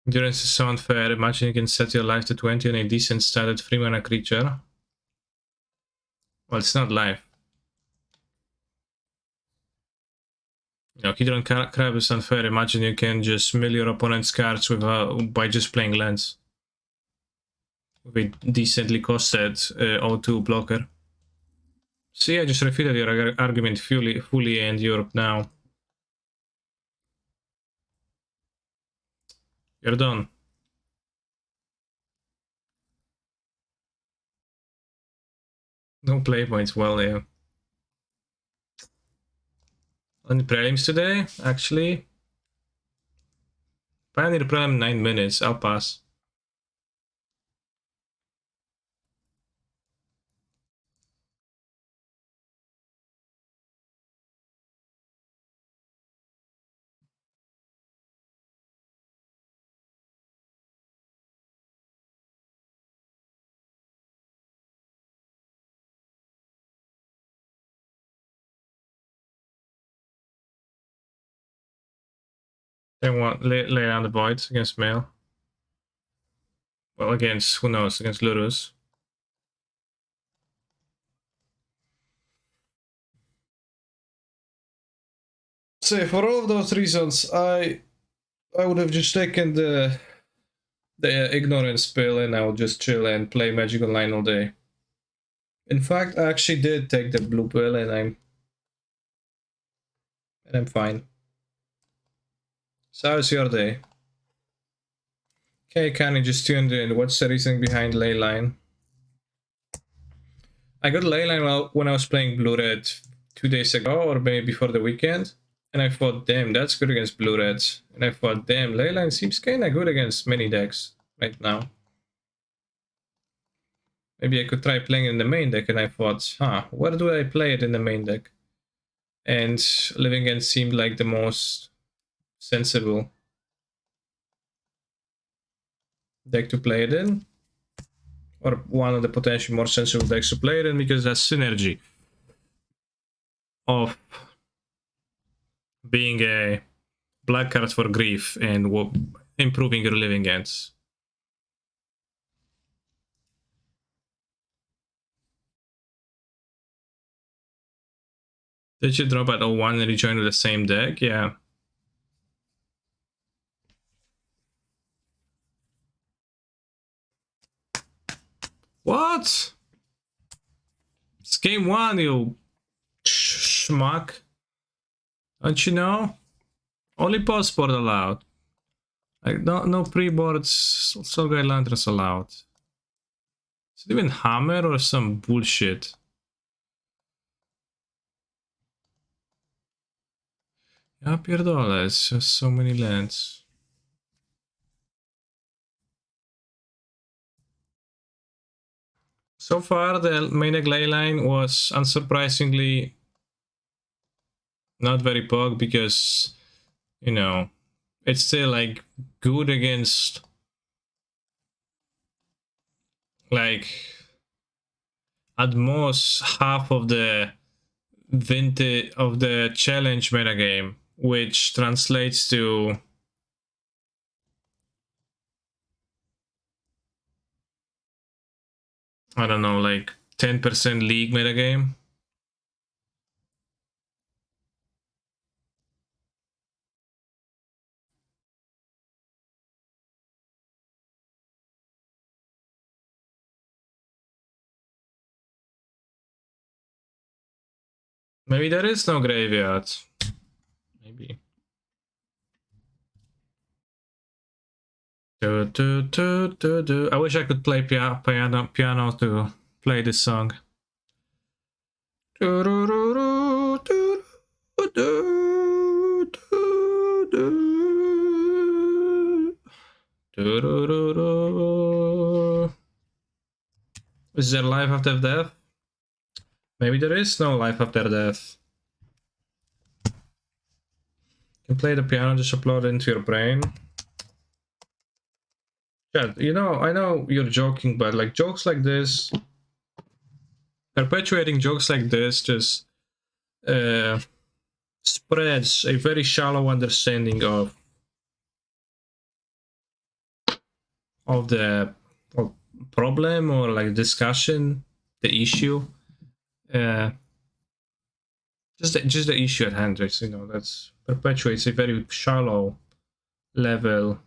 Endurance is so unfair. Imagine you can set your life to 20 on a decent standard 3-mana creature. Well, it's not life. You know, Hydron Crab is unfair. Imagine you can just mill your opponent's cards with by just playing lands. With a decently costed O2 blocker. See, I just refuted your argument fully and Europe now. You're done. No play points, well, yeah. On the prelims today, actually. Pioneer prelim 9 minutes, I'll pass. Then what? Lay on the void against Mail. Well, against, who knows, against Lurus. So for all of those reasons, I would have just taken the ignorance pill and I would just chill and play Magic Online all day. In fact, I actually did take the blue pill and I'm fine. So how's your day? Okay, Kanye just tuned in. What's the reason behind Leyline? I got Leyline when I was playing Blue-Red 2 days ago, or maybe before the weekend. And I thought, damn, that's good against Blue-Red. And I thought, damn, Leyline seems kinda good against many decks right now. Maybe I could try playing in the main deck, and I thought, where do I play it in the main deck? And Living End seemed like the most sensible deck to play it in, or one of the potentially more sensible decks to play it in, because that's synergy of being a black card for grief and improving your Living Ends. Did you drop at 01 and rejoin with the same deck? Yeah. What? It's game 1, you schmuck. Don't you know? Only post-board allowed. Like, no pre-boards, Solgai Lantras allowed. Is it even Hammer or some bullshit? Ja pierdolę, it's just so many lands. So far, the main deck Leyline was unsurprisingly not very pog because, you know, it's still like good against like at most half of the vintage of the challenge metagame, which translates to I don't know, like 10% league metagame. Maybe there is no graveyard. Maybe. I wish I could play piano to play this song. Is there life after death? Maybe there is no life after death. You can play the piano, just upload it into your brain. Yeah, you know, I know you're joking, but like jokes like this, perpetuating jokes like this just spreads a very shallow understanding of of the problem or like discussion, the issue. Just the issue at hand, you know, that's perpetuates a very shallow level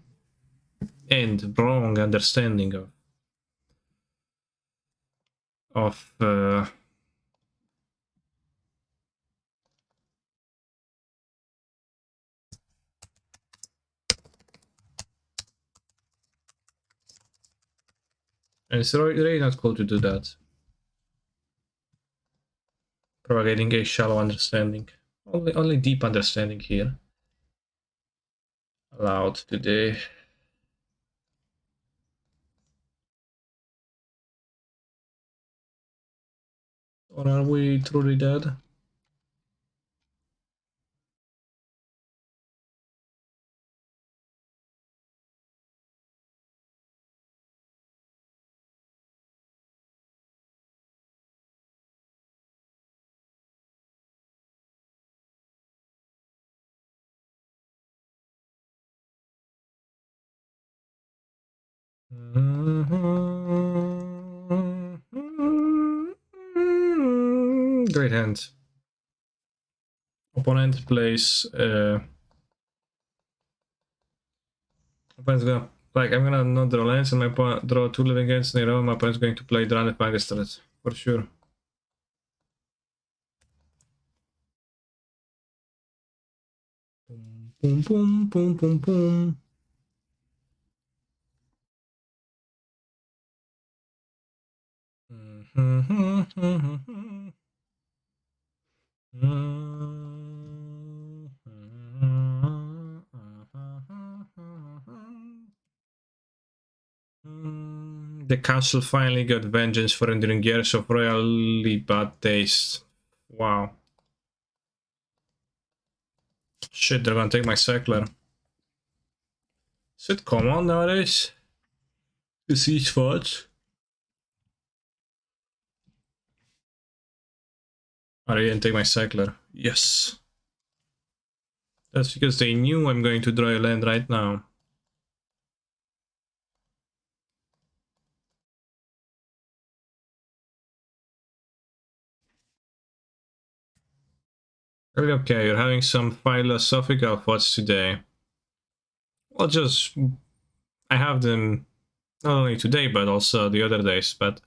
and wrong understanding of and it's really not cool to do that. Propagating a shallow understanding. Only deep understanding here allowed today. Or are we truly dead? Great hand. Opponent plays. Opponent's gonna I'm gonna not draw lands and my opponent draw 2 living ends in a row. My opponent's going to play Drowned Magistrate for sure. Boom, boom, boom, boom, boom. The council finally got vengeance for enduring years of royally bad taste. Wow. Shit, they're gonna take my Seckler. Is it common nowadays to siege forts? Oh, they didn't take my Seckler. Yes. That's because they knew I'm going to draw a land right now. Okay, you're having some philosophical thoughts today. Well, just... I have them not only today, but also the other days, but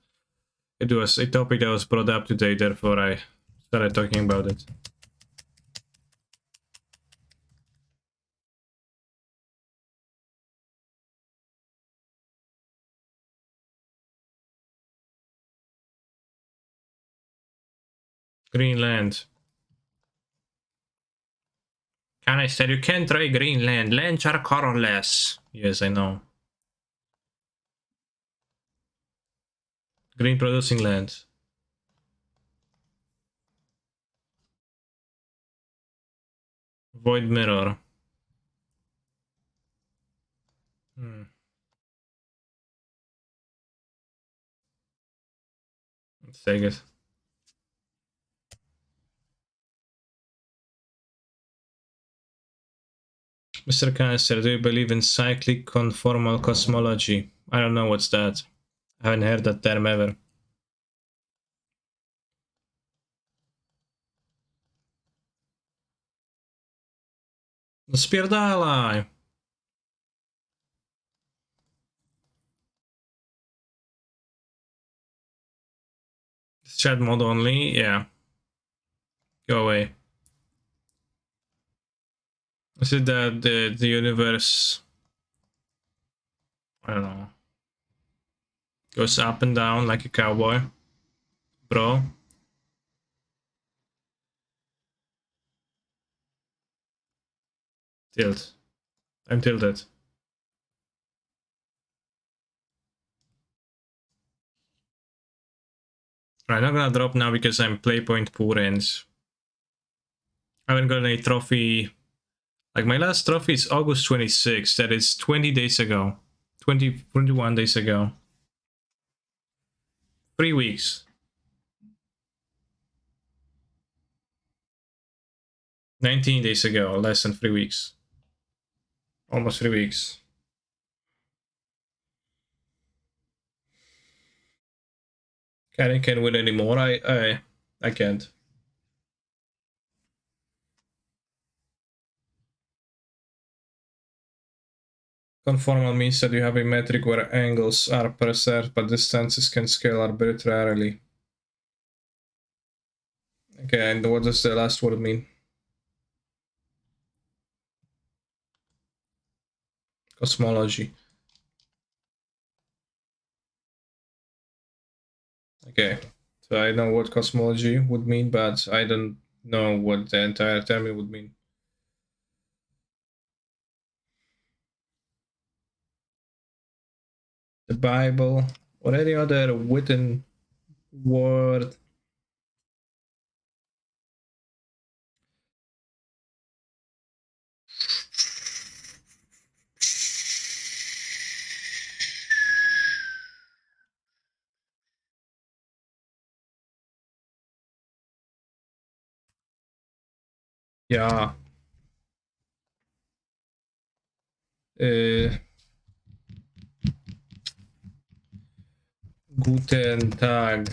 it was a topic that was brought up today, therefore I started talking about it. Greenland. Can I said you can't try Greenland. Lands are colorless. Yes, I know. Green producing land. Void mirror. Let's take it. Mr. Cancer, do you believe in cyclic conformal cosmology? I don't know what's that. I haven't heard that term ever. Spierdalaj! Chat mode only? Yeah. Go away. Is it that the universe... I don't know. Goes up and down like a cowboy? Bro? Tilt. I'm tilted. I'm not gonna drop now because I'm playpoint poor and I haven't gotten a trophy. Like my last trophy is August 26th. That is 20 days ago. 21 days ago. 3 weeks. 19 days ago. Less than 3 weeks. Almost 3 weeks. Can win anymore. I can't. Conformal means that you have a metric where angles are preserved, but distances can scale arbitrarily. Okay, and what does the last word mean? Cosmology. Okay, so I know what cosmology would mean, but I don't know what the entire term would mean. The Bible or any other written word. Yeah. Guten Tag.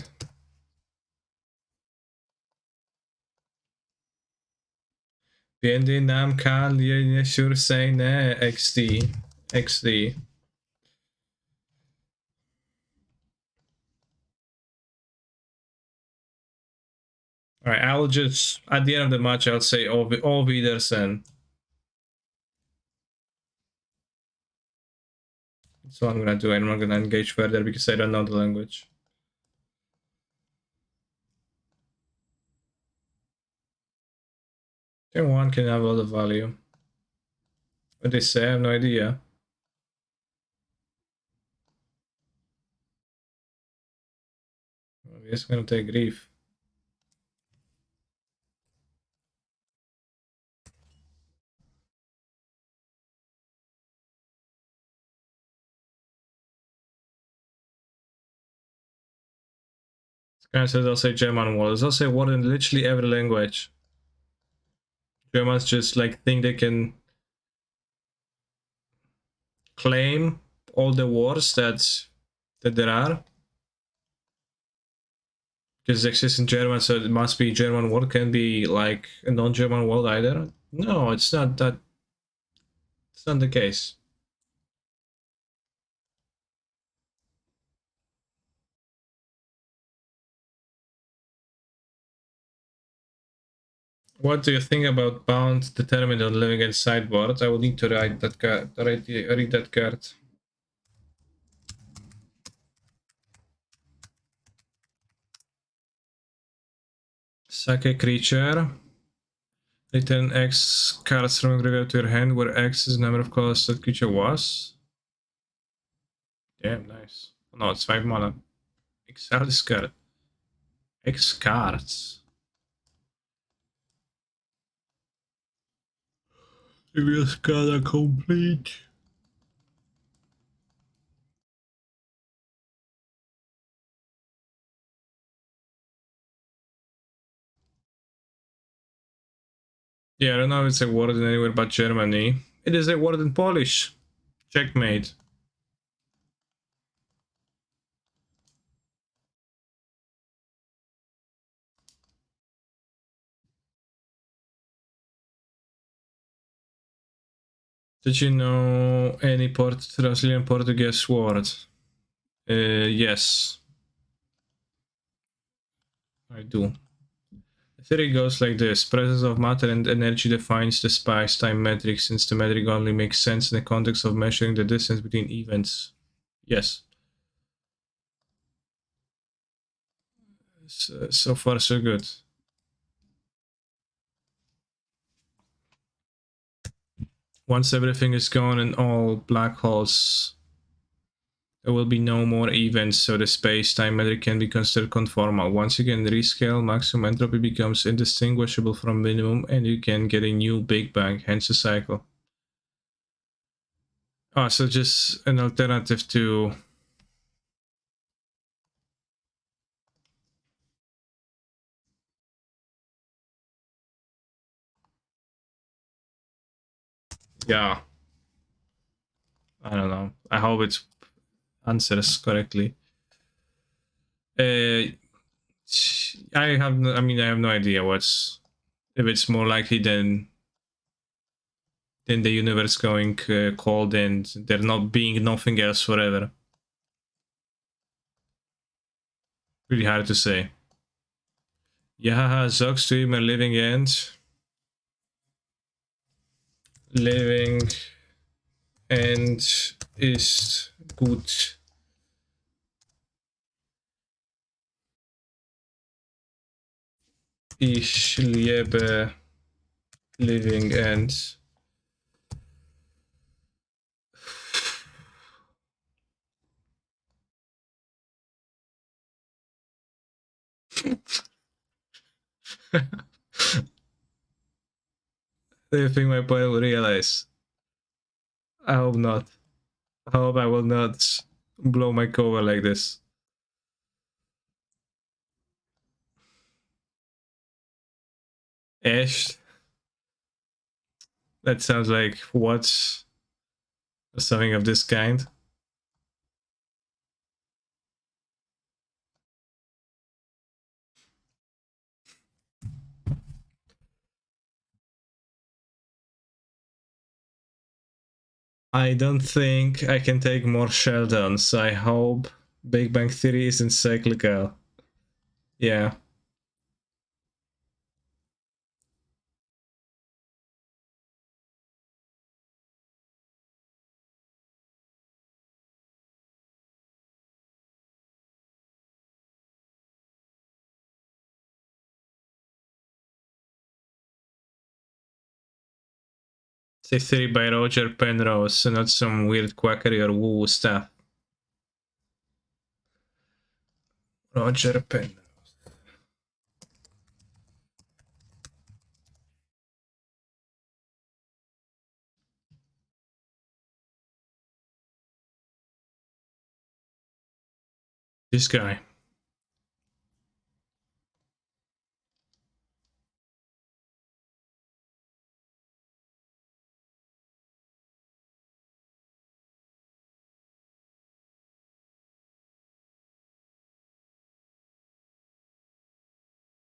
Bien din nam kan je sur seine XD. XD. All right, I'll just at the end of the match I'll say all Wiedersehen. That's what I'm gonna do. I'm not gonna engage further because I don't know the language. Turn one can have all the value. What they say, I have no idea. I guess I'm gonna take grief. This guy says I'll say German words. I'll say word in literally every language. Germans just like think they can claim all the words that there are because it exists in German, so it must be German word. Can be like a non-German word either. No, it's not that. It's not the case. What do you think about bounds determined on living in sideboard? I will need to write that card. Read that card. Sack a creature. Return X cards from the graveyard to your hand, where X is the number of colors that creature was. Damn, nice. No, it's 5 mana. Exile this card. X cards. Previous card are complete. Yeah, I don't know if it's a word in anywhere but Germany. It is a word in Polish. Checkmate. Did you know any Brazilian Portuguese word? Yes, I do. The theory goes like this. Presence of matter and energy defines the space-time metric, since the metric only makes sense in the context of measuring the distance between events. Yes. So far, so good. Once everything is gone and all black holes, there will be no more events, so the space-time metric can be considered conformal. Once you can rescale, maximum entropy becomes indistinguishable from minimum, and you can get a new Big Bang, hence the cycle. Oh, so just an alternative to... Yeah. I don't know. I hope it answers correctly. Uh, I have no, I mean I have no idea if it's more likely than the universe going cold and there not being nothing else forever. Really hard to say. Yeah, Zog streamer living end. Living end ist gut. Ich liebe living end. Do you think my boy will realize? I hope not. I hope I will not blow my cover like this. Echt? That sounds like what? Something of this kind. I don't think I can take more Sheldons. I hope Big Bang Theory isn't cyclical. Yeah. Say Theory by Roger Penrose, not some weird quackery or woo-woo stuff. Roger Penrose. This guy.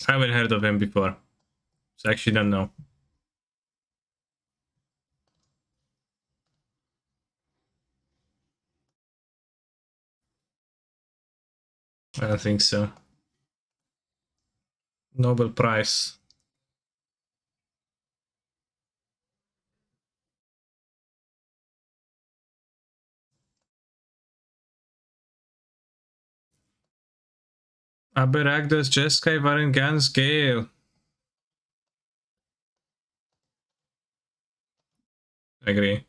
I haven't heard of him before. So I actually don't know. I don't think so. Nobel Prize. Aber Agnes Jessica waren ganz geil. I agree.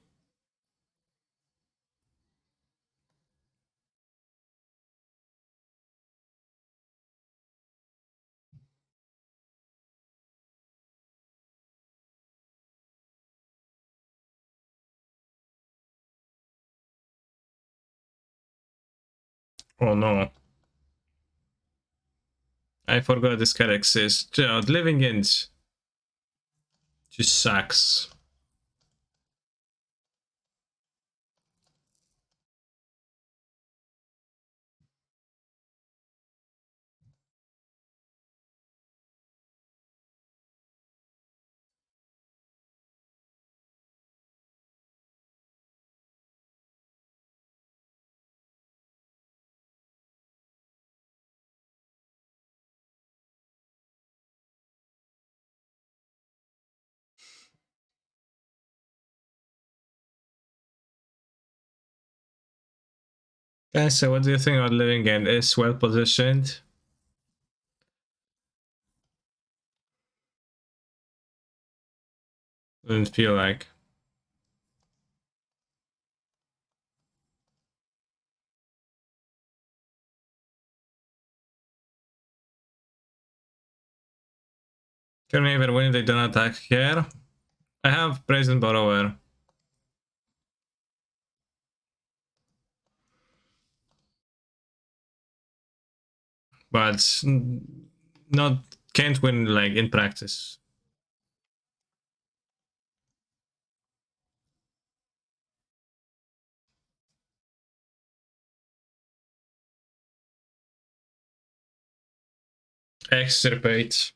Oh no. I forgot this cat exists. Living Ends just sucks. Okay, so what do you think about Living End? Is well positioned? Doesn't feel like. Can we even win if they don't attack here? I have Brazen Borrower. But not can't win like in practice. Extirpate.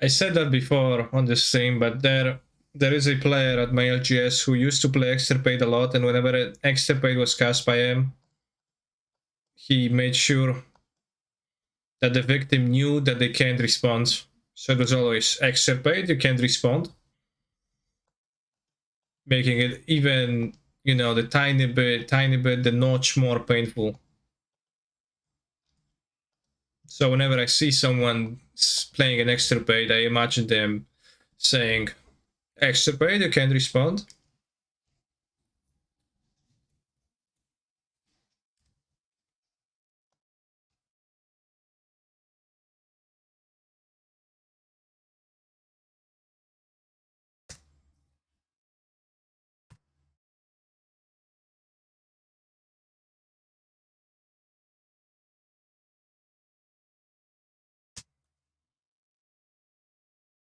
I said that before on this stream, but there is a player at my LGS who used to play Extirpate a lot, and whenever an Extirpate was cast by him, he made sure that the victim knew that they can't respond. So it was always Extirpate, you can't respond. Making it even, you know, the tiny bit, the notch more painful. So whenever I see someone playing an Extirpate, I imagine them saying, Extirpate, you can't respond.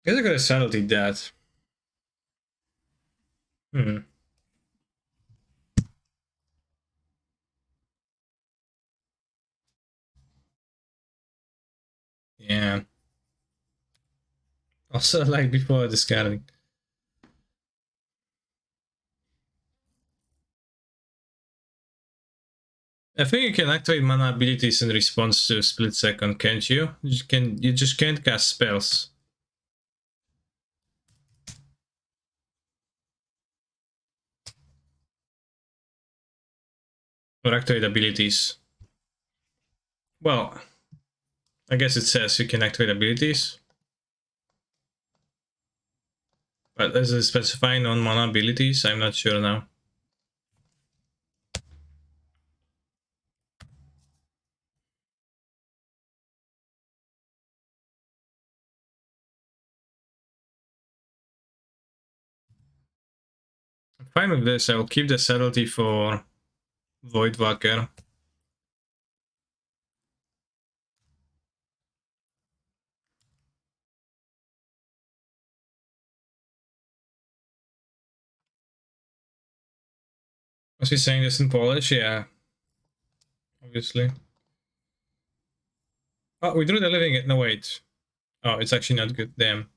I guess I gotta sanity that. Yeah. Also, like before discarding. I think you can activate mana abilities in response to a split second, can't you? You just can't cast spells. Or activate abilities. Well, I guess it says you can activate abilities. But does it specify non-mana abilities? I'm not sure now. I'm fine with this. I will keep the subtlety for Voidwalker. Was he saying this in Polish? Yeah. Obviously. Oh, we drew the living... No, wait. Oh, it's actually not good. Damn.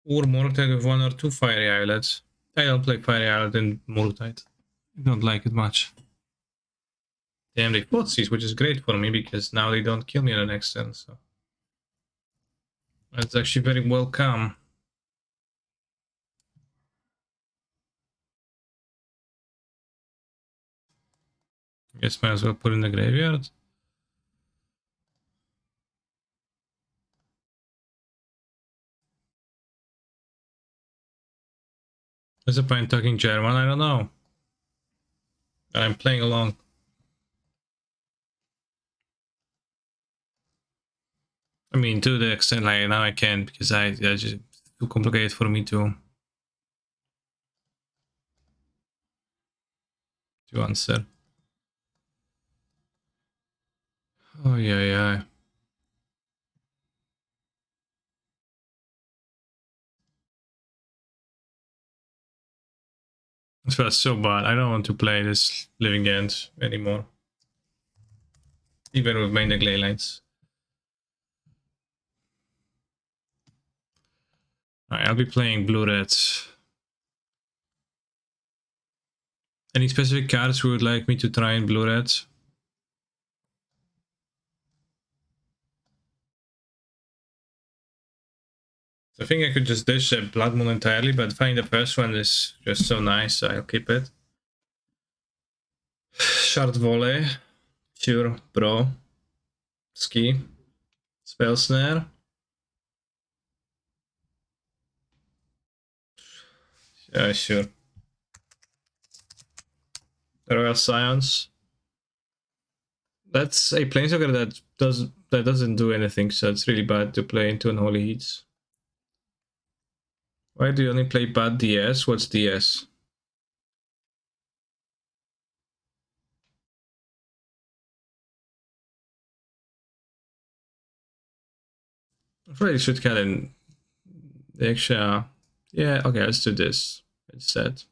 Or Murktide with 1 or 2 Fiery Islets. I don't play Fiery Islet in Murktide. I don't like it much. Damn, they fought these, which is great for me because now they don't kill me on the next turn. So that's actually very welcome. Guess might as well put in the graveyard. What's the point talking German? I don't know. I'm playing along. I mean, to the extent like now I can't because I just too complicated for me to answer. Oh yeah. This feels so bad. I don't want to play this Living End anymore. Even with main deck Leylines. Alright, I'll be playing blue-reds. Any specific cards you would like me to try in blue-reds? I think I could just dish a Blood Moon entirely, but finding the first one is just so nice, so I'll keep it. Shard Volley. Sure, bro. Ski. Spell Snare. Yeah, sure. Royal Science. That's a Planeswalker that doesn't do anything, so it's really bad to play into Unholy Heats. Why do you only play bad DS? What's DS? really should get in the extra. Yeah, okay, let's do this instead.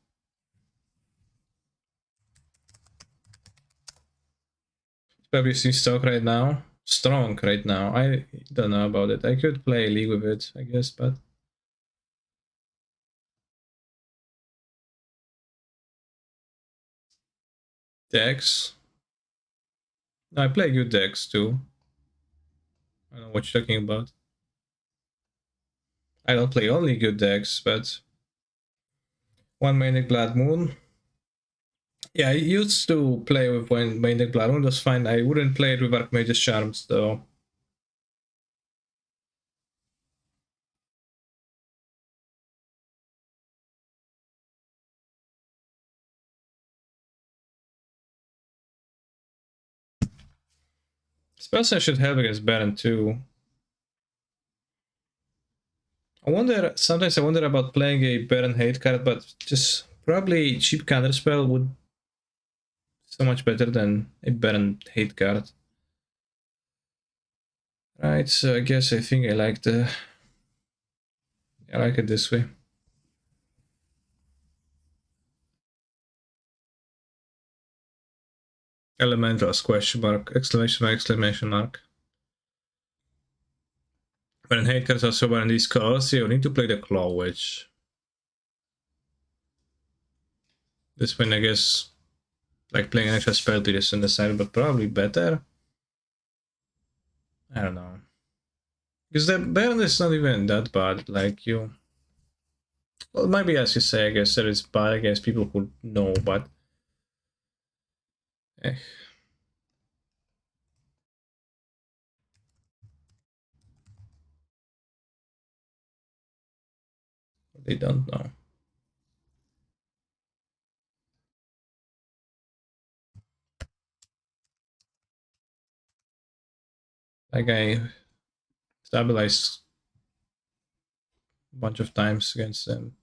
WC stock right now. Strong right now. I don't know about it. I could play League with it, I guess, but decks. I play good decks too. I don't know what you're talking about. I don't play only good decks, but one Manic Blood Moon. Yeah, I used to play with one Manic Blood Moon, was fine. I wouldn't play it with Archmage's Charms though. Spellsend should help against Baron too. Sometimes I wonder about playing a Baron hate card, but just probably cheap counterspell would so much better than a Baron hate card. Right, so I guess I think I like it this way. Elementals, question mark, exclamation mark, exclamation mark. When hate cards are so bad in these colors, you need to play the Claw Witch. This one, I guess, like playing an extra spell to this on the side, but probably better. I don't know. Because the Baron is not even that bad, like you... Well, maybe as you say, I guess that it's bad against people who know, but... Eh. They don't know. Like I stabilized a bunch of times against them.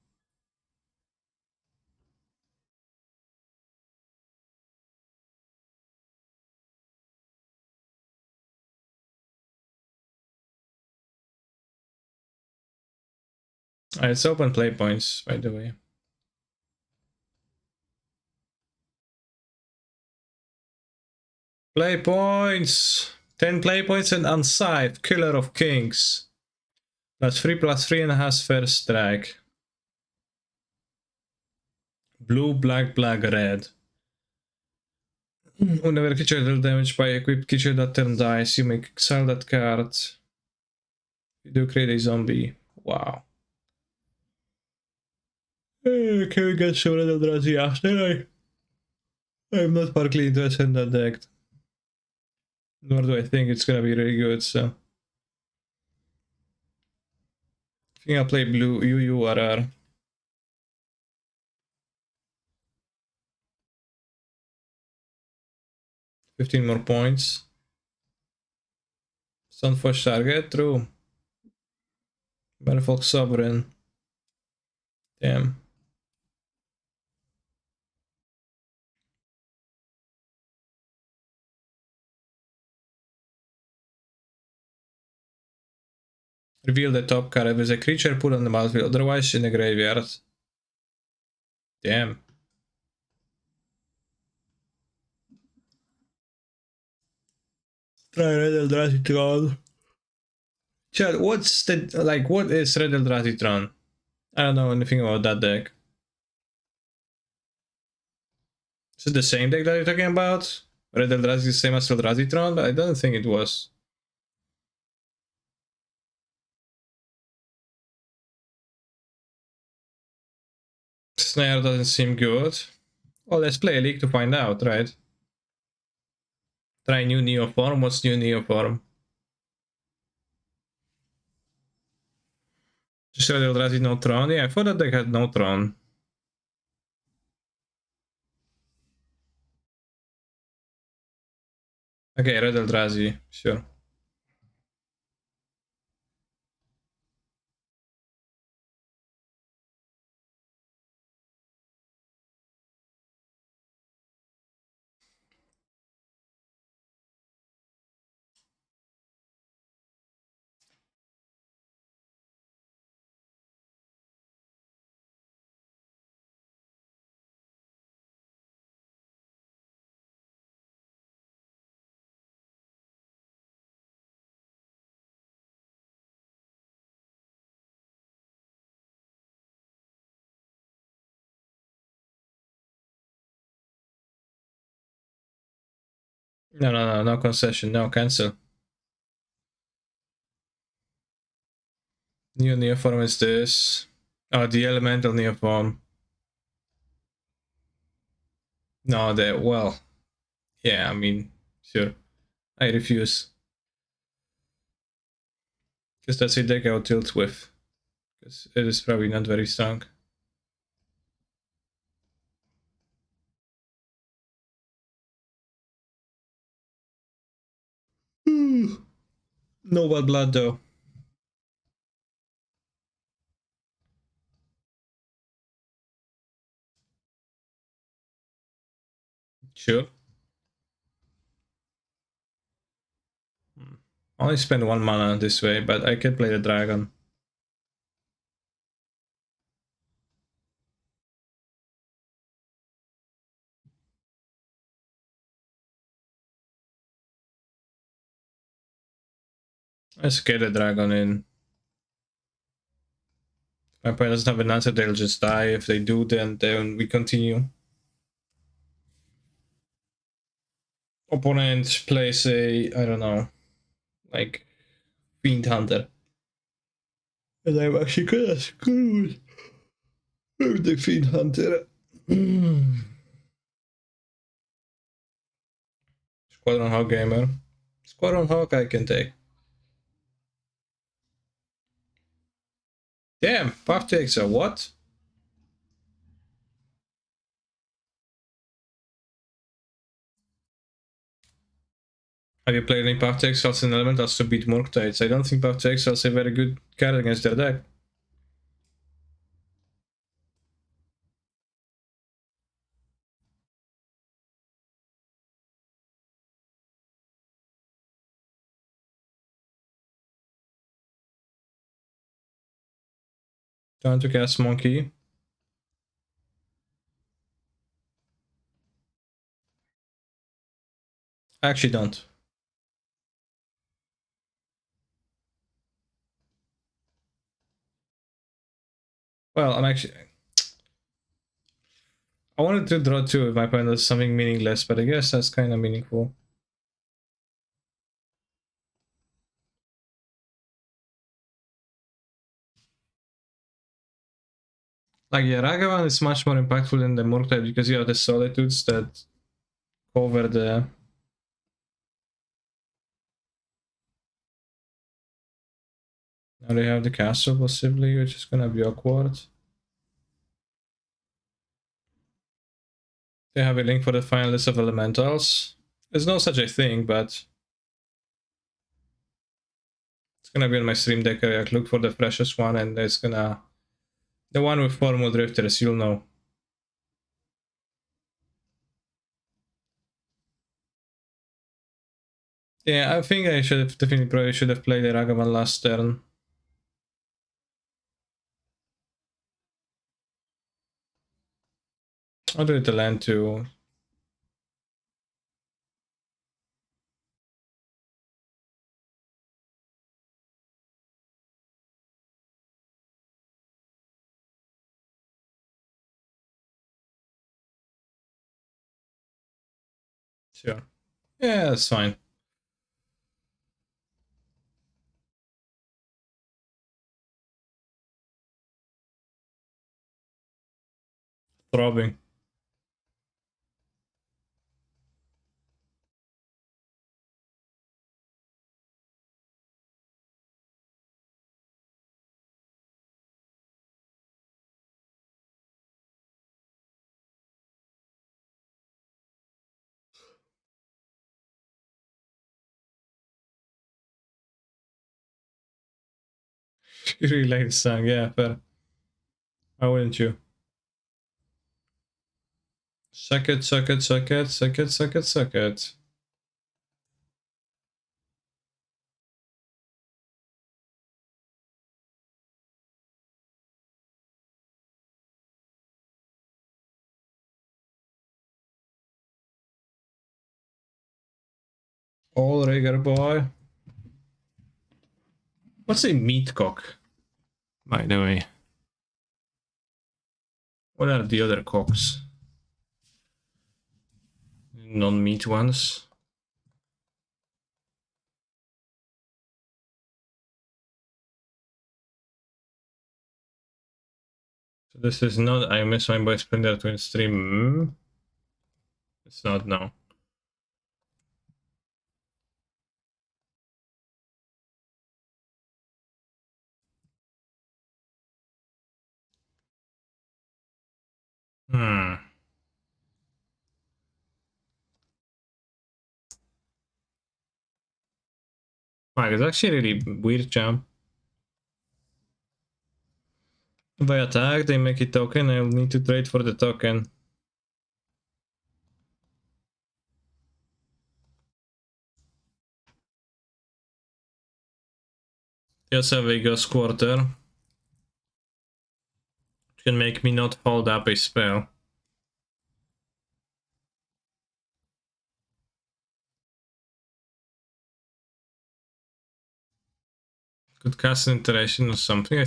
It's open play points, by the way. Play points! 10 play points and Unscythe, Killer of Kings. +3/+3 and has first strike. Blue, black, black, red. Whenever creature deals damage by equipped creature that turn dies, you may exile that card. You do create a zombie. Wow. Can we get some red Eldrazi after? I'm not partly interested in that deck. Nor do I think it's gonna be really good, so. I think I'll play blue UURR. 15 more points. Sunforge target, true. Battlefolk Sovereign. Damn. Reveal the top card. If there's a creature, put on the battlefield, otherwise in the graveyard. Damn. Try Red Eldrazi Tron. Chad, what is Red Eldrazi Tron? I don't know anything about that deck. Is it the same deck that you're talking about? Red Eldrazi is the same as Eldrazi Tron? I don't think it was. Snare doesn't seem good. Well, let's play a league to find out, right? Try new Neoform. What's new Neoform? Just Red Eldrazi no Tron? Yeah, I thought that deck had no Tron. Okay, Red Eldrazi, sure. No concession, no, cancel. New neoform is this. Oh, the elemental neoform. No, well, yeah, I mean, sure. I refuse. Because that's a deck I would tilt with. Because it is probably not very strong. No bad blood though. Sure. Only spend 1 mana this way, but I can play the dragon. I scare the dragon in. If my opponent doesn't have an answer, they'll just die. If they do, then we continue. Opponent plays a, I don't know, like Fiend Hunter. And I'm actually kind of screwed with the Fiend Hunter. Squadron Hawk Gamer. Squadron Hawk I can take. Damn, Path to Exile, what? Have you played any Path to Exiles in Elementals to beat Murktides? I don't think Path to Exiles is a very good card against their deck. Time to cast Monkey. I actually don't. Well, I'm actually... I wanted to draw 2 if my opponent does something meaningless, but I guess that's kind of meaningful. Like, yeah, Ragavan is much more impactful than the Murktide because you have the Solitudes that cover the... Now they have the castle, possibly, which is gonna be awkward. They have a link for the final list of elementals. There's no such a thing, but... It's gonna be on my stream deck. I look for the freshest one, and it's gonna... The one with Formal Drifters, you'll know. Yeah, I think I should have probably should have played the Ragavan last turn. I'll do it to land too. Sure. Yeah, that's fine. Throbbing. You really like the song, yeah, but why wouldn't you? Suck it, suck it, suck it, suck it, suck it, suck it. All rigger boy. What's a meat cock? By the way. What are the other cocks? Non-meat ones. So this is not I miss my boy Splendor Twin stream. It's not now. Like, it's actually a really weird jump. If I attack, they make it token, I'll need to trade for the token. Just have a Ghost Quarter. Which can make me not hold up a spell. Could cast an iteration or something. I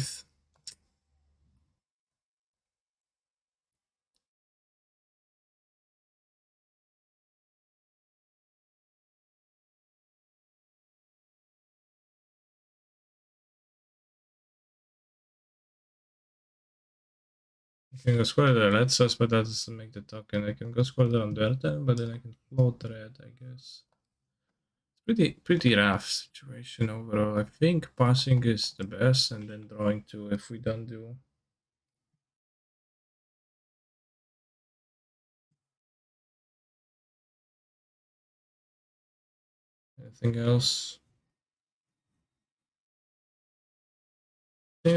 can go square there, let's us, but that doesn't make the token. I can go square there on their turn, but then I can float red, I guess. Pretty rough situation overall. I think passing is the best, and then drawing two if we don't do. Anything else? Ah,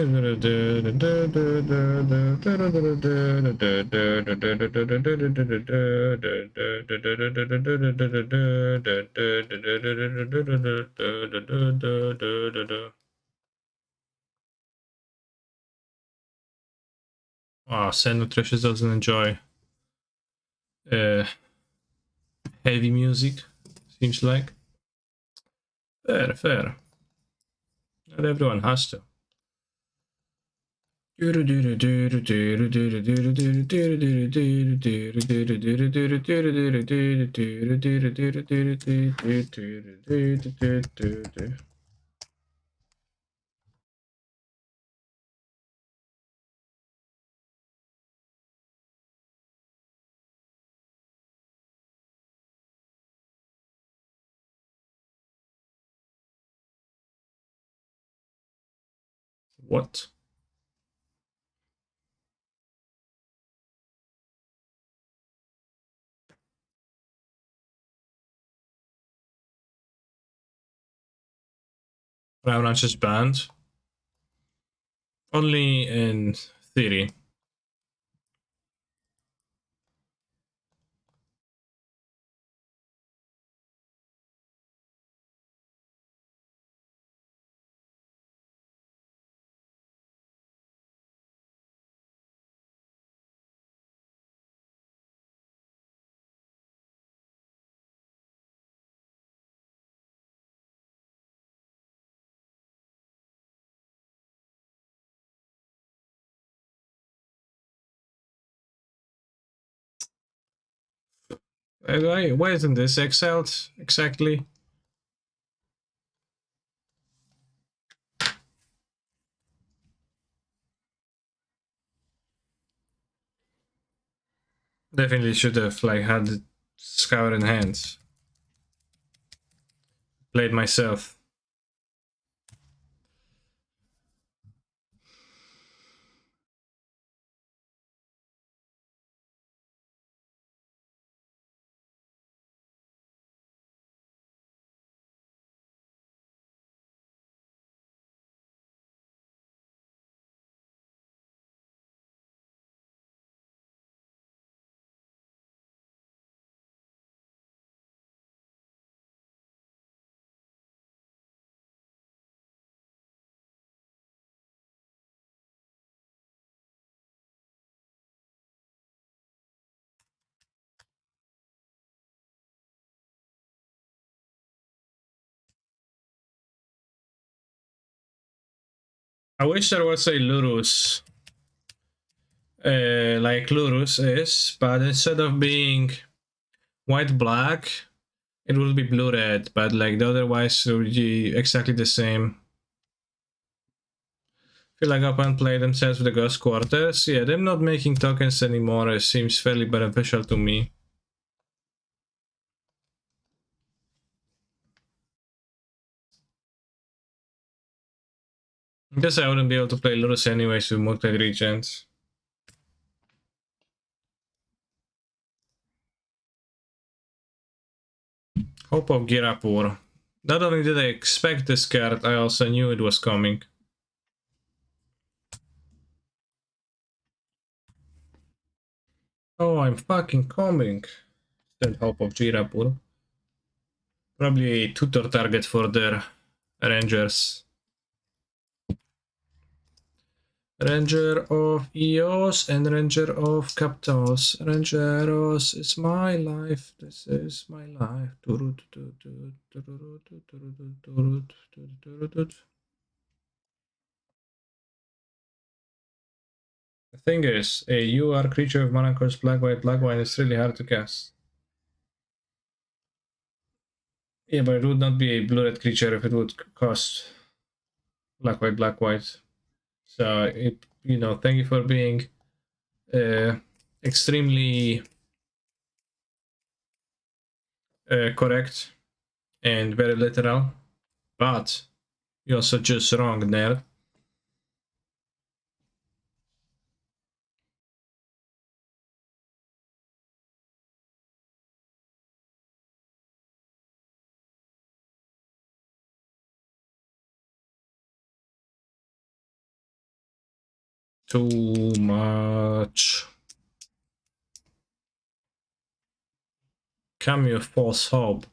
Sand Nutritious doesn't enjoy heavy music, seems like. Fair. Not everyone has to. What? Avalanche is banned. Only in theory. Why isn't this exiled exactly? Definitely should have like had the Scour in hand. Played myself. I wish there was a Lurus. Like Lurus is, but instead of being white-black, it will be blue-red, but like the otherwise it will be exactly the same. Feel like Opponent play themselves with the Ghost Quarters. Yeah, them not making tokens anymore seems fairly beneficial to me. I guess I wouldn't be able to play Lurus anyways with Murktide Regents. Hope of Girapur. Not only did I expect this card, I also knew it was coming. Oh, I'm fucking coming. Instead Hope of Girapur. Probably a tutor target for their Rangers. Ranger of Eos and Ranger of Captos. Rangeros is my life. This is my life. The thing is, you are a creature of mana cost black white, it's really hard to cast. Yeah, but it would not be a blue red creature if it would cost black white. So it, you know, thank you for being extremely correct and very literal, but you're also just wrong, nerd. Too much. Cameo False Hope.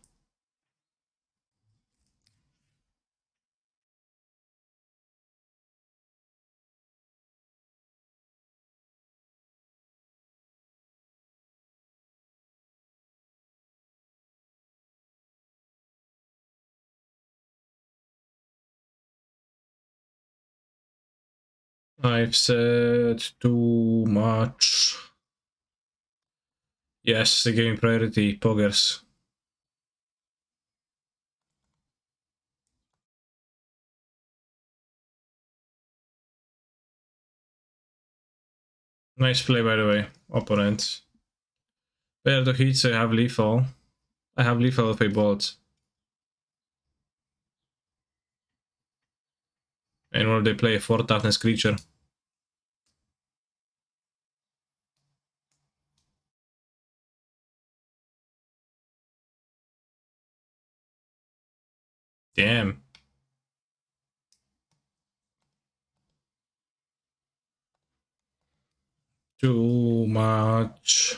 I've said too much. Yes, they're giving priority, poggers. Nice play, by the way, opponent. Better to hit, so I have lethal. I have lethal with a bolt. And will they play a 4 toughness creature? Damn. Too much.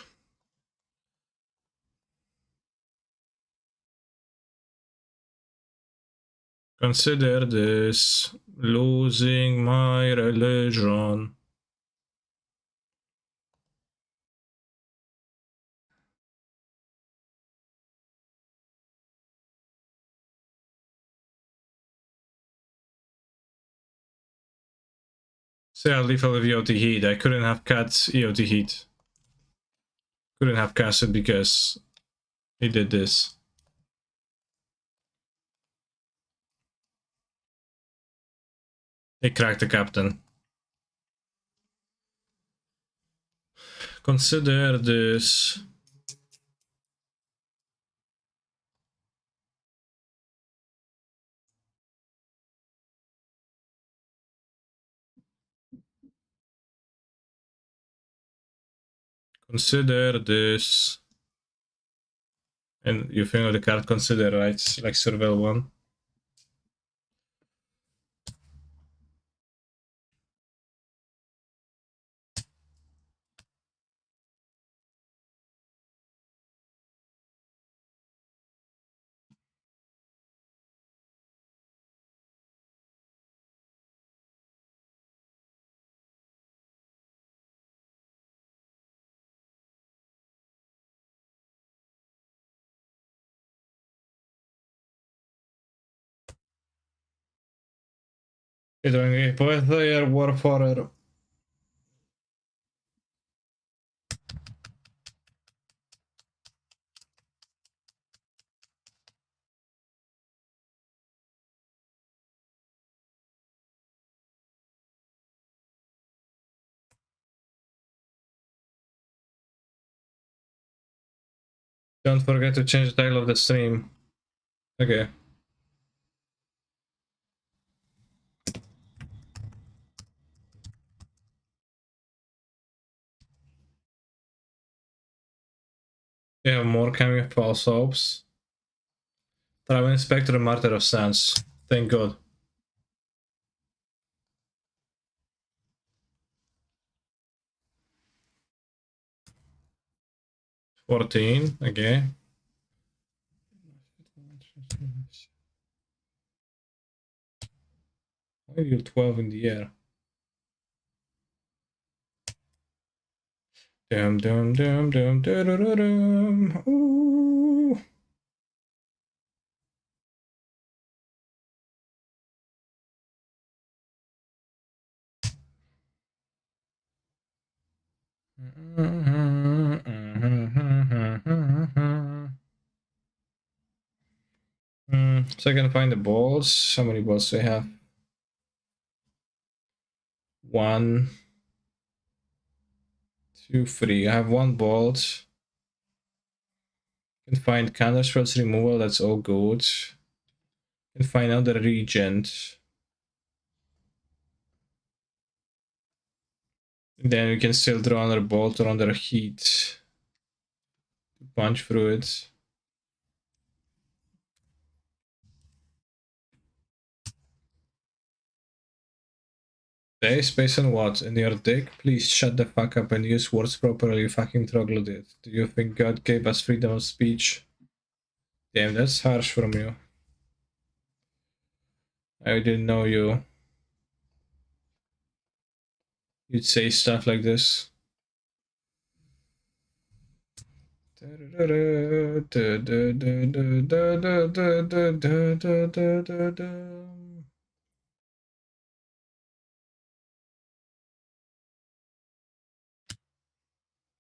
Consider this. Losing my religion. Say I lethal with EOT Heat. I couldn't have cut EOT Heat. Couldn't have cast it because he did this. He cracked the captain. Consider this. Consider this. And you think of the card consider, right? It's like surveil 1. Doing both their Warfarer. Don't forget to change the title of the stream. Okay. We have more cameo false hopes. Travel Inspector and Martyr of Sands. Thank God. 14, okay. Why are you 12 in the air? Dum dum dum dum dum dum dum. Ooh. So I can find the balls. How many balls do I have? 1, 2, 3. I have 1 bolt. Can find counter spells removal. That's all good. Can find another regent. Then we can still draw another bolt or another heat. Punch through it. Based on what? In your dick? Please shut the fuck up and use words properly, you fucking troglodyte. Do you think God gave us freedom of speech? Damn, that's harsh from you. I didn't know you'd say stuff like this.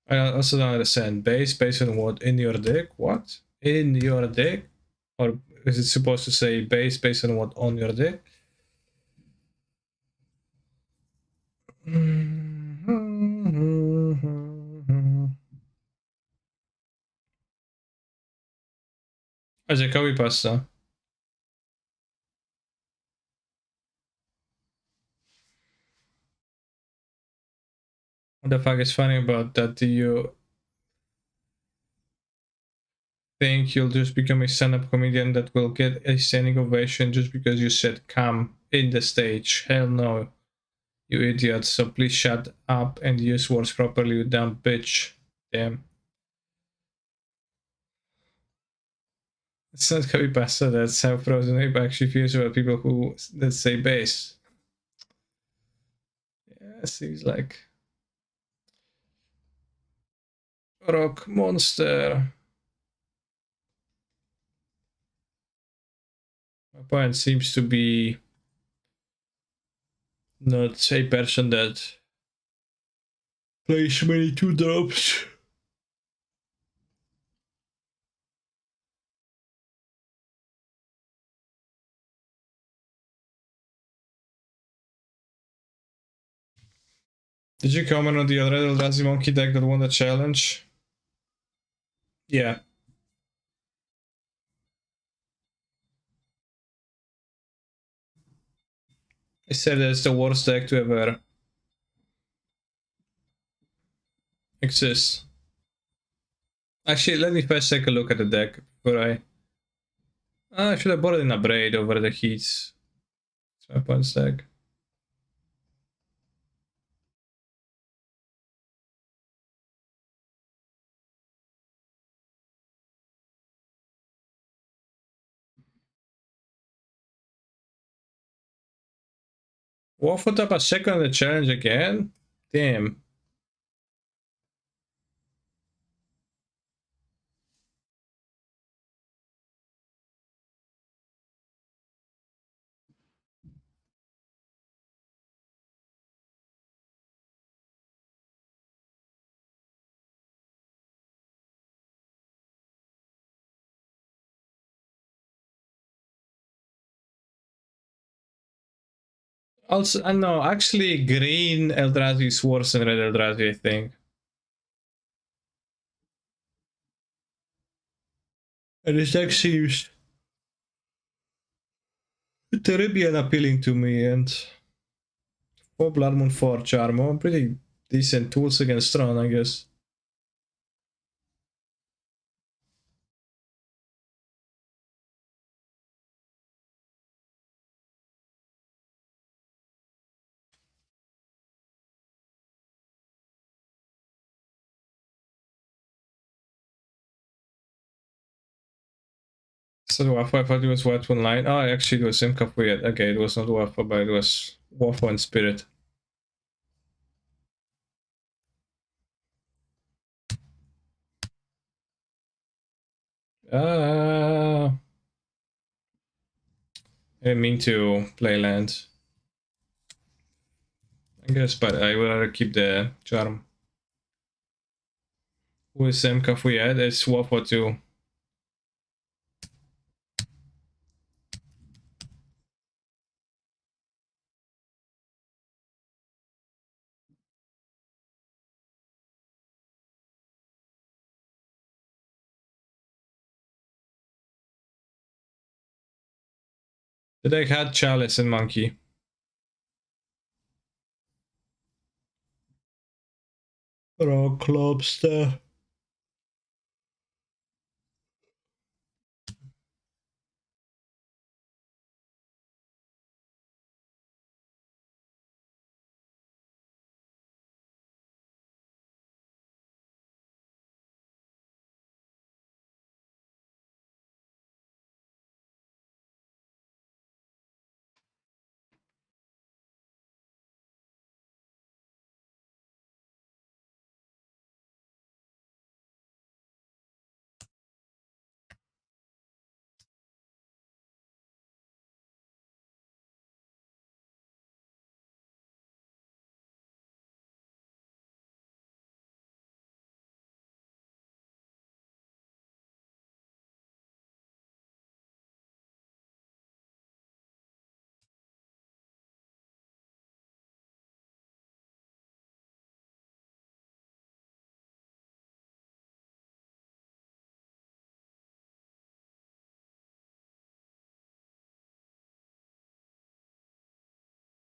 I also don't understand. Based on what? In your dick? What? In your dick? Or is it supposed to say based on what? On your dick? As a copy pasta. What the fuck is funny about that? Do you think you'll just become a stand-up comedian that will get a standing ovation just because you said come in the stage? Hell no, you idiot. So please shut up and use words properly, you dumb bitch. Damn. It's not copy pasta, that's how Frozen Ape actually feels about people who that say bass. Yeah, seems like rock monster. My point seems to be not a person that plays many 2-drops. Did you comment on the other Eldrazi monkey deck that won the challenge? Yeah. I said that it's the worst deck to ever exist. Actually, let me first take a look at the deck before I should have bought it in a braid over the heats. It's my opponent's deck. Waffled up a second on the challenge again? Damn. Also, no, actually, green Eldrazi is worse than red Eldrazi, I think. And this deck seems terribly appealing to me, and 4 Blood Moon, 4 Charm, pretty decent tools against Tron, I guess. So Waffle, I thought it was Waffle Line. Oh, actually it was Simca Weird. Okay, it was not Waffle, but it was Waffle and Spirit. I didn't mean to play land, I guess, but I would rather keep the Charm. Who is Simca Weird? It's Waffle too. The deck had Chalice and Monkey. Rock Lobster.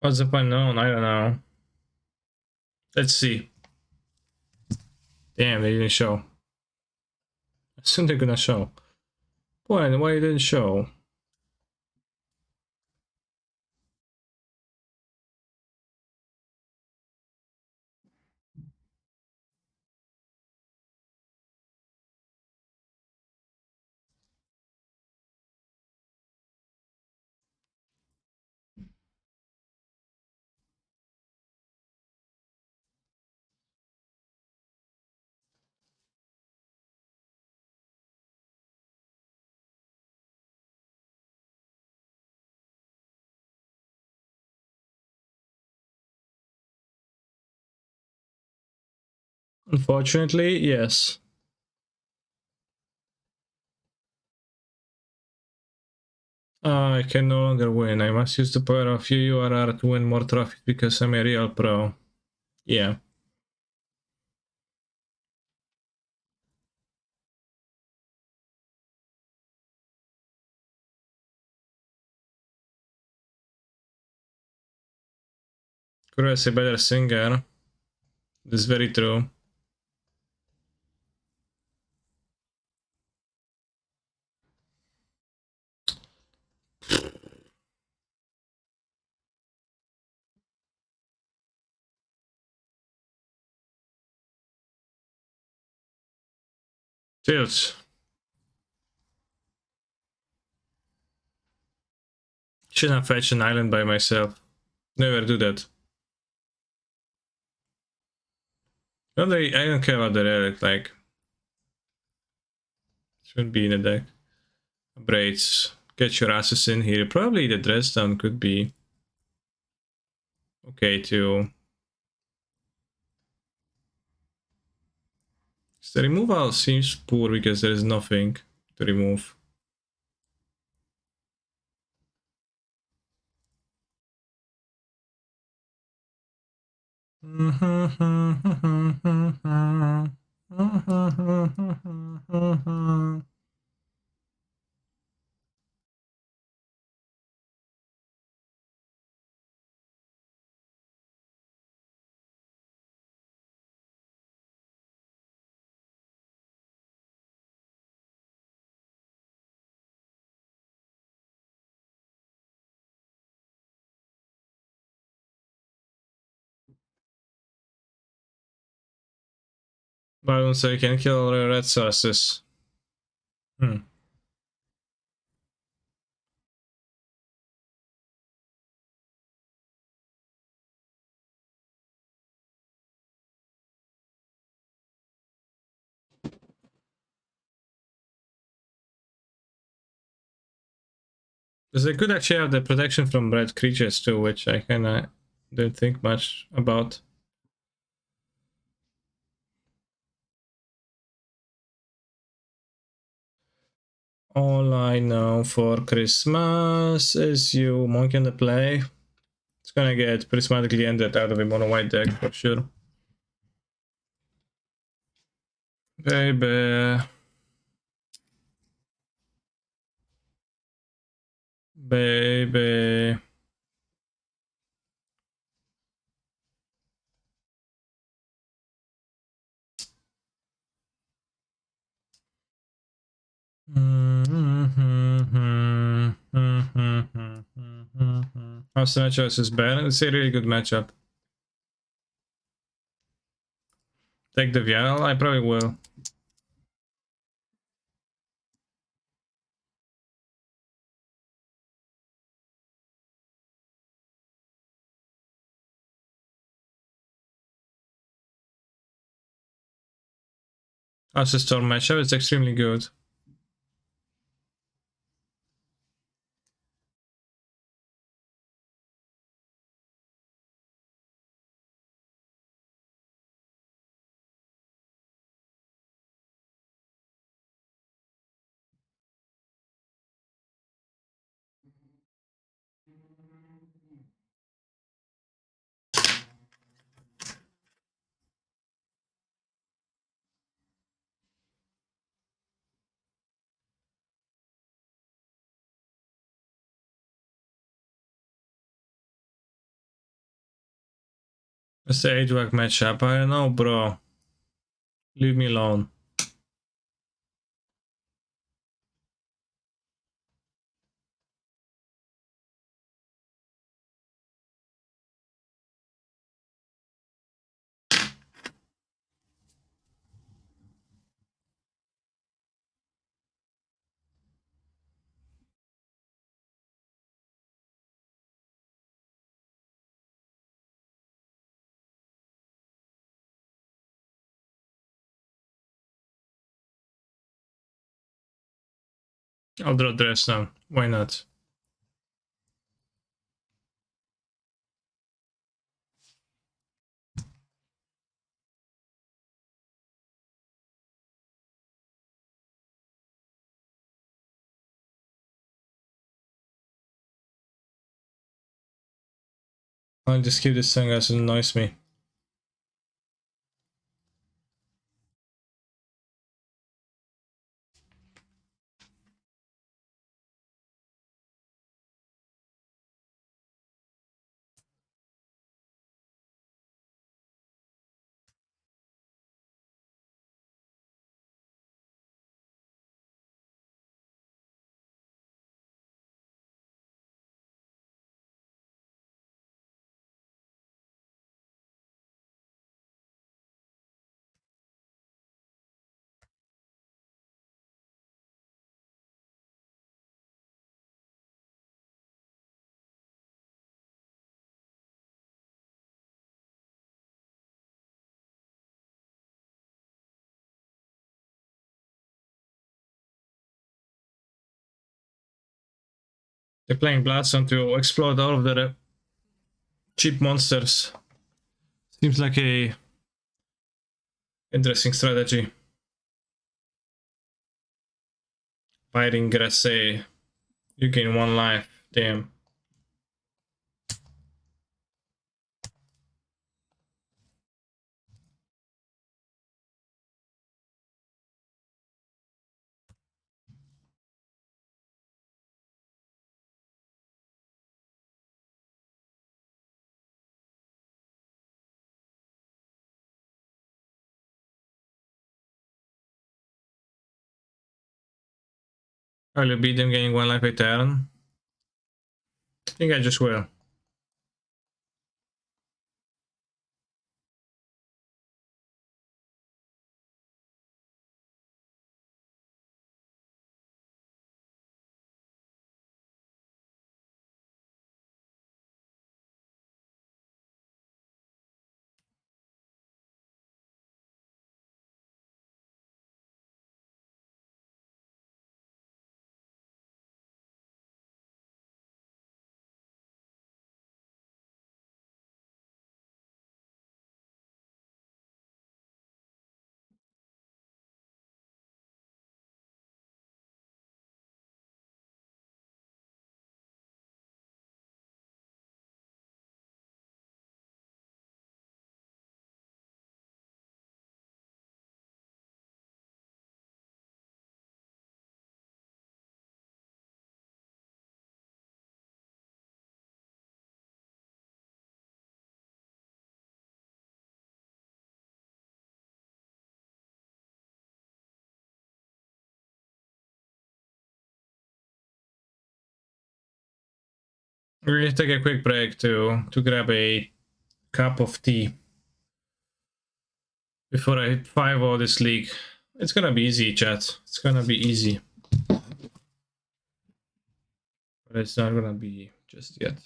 What's the point known? I don't know. Let's see. Damn, they didn't show. Soon they're gonna show. Why didn't show? Unfortunately, yes. I can no longer win. I must use the power of URR to win more trophies because I'm a real pro. Yeah. Kuro is a better singer. This is very true. Tilts. Shouldn't fetch an island by myself. Never do that. Well, I don't care about the relic, like. Shouldn't be in the deck. Braids. Get your asses in here. Probably the dress down could be okay too. The removal seems poor because there is nothing to remove. Balloon so you can kill red sources. Because they could actually have the protection from red creatures too, which I kinda don't think much about. All I know for Christmas is you monkey on the play. It's gonna get prismatically ended out of a mono white deck for sure. Baby. Baby. House matchup is bad. It's a really good matchup. Take the Vial? I probably will. House Storm matchup is extremely good. It's the Age-Wack matchup. I don't know, bro. Leave me alone. I'll draw dress now. Why not? I'll just keep this thing as it annoys me. They're playing Bloodstone to explode all of the cheap monsters. Seems like a interesting strategy. Fighting Grasse. You gain 1 life. Damn. I'll beat them gaining 1 life a turn. I think I just will. We're gonna take a quick break to grab a cup of tea before I 5-0 this league. It's gonna be easy, chat. It's gonna be easy. But it's not gonna be just yet.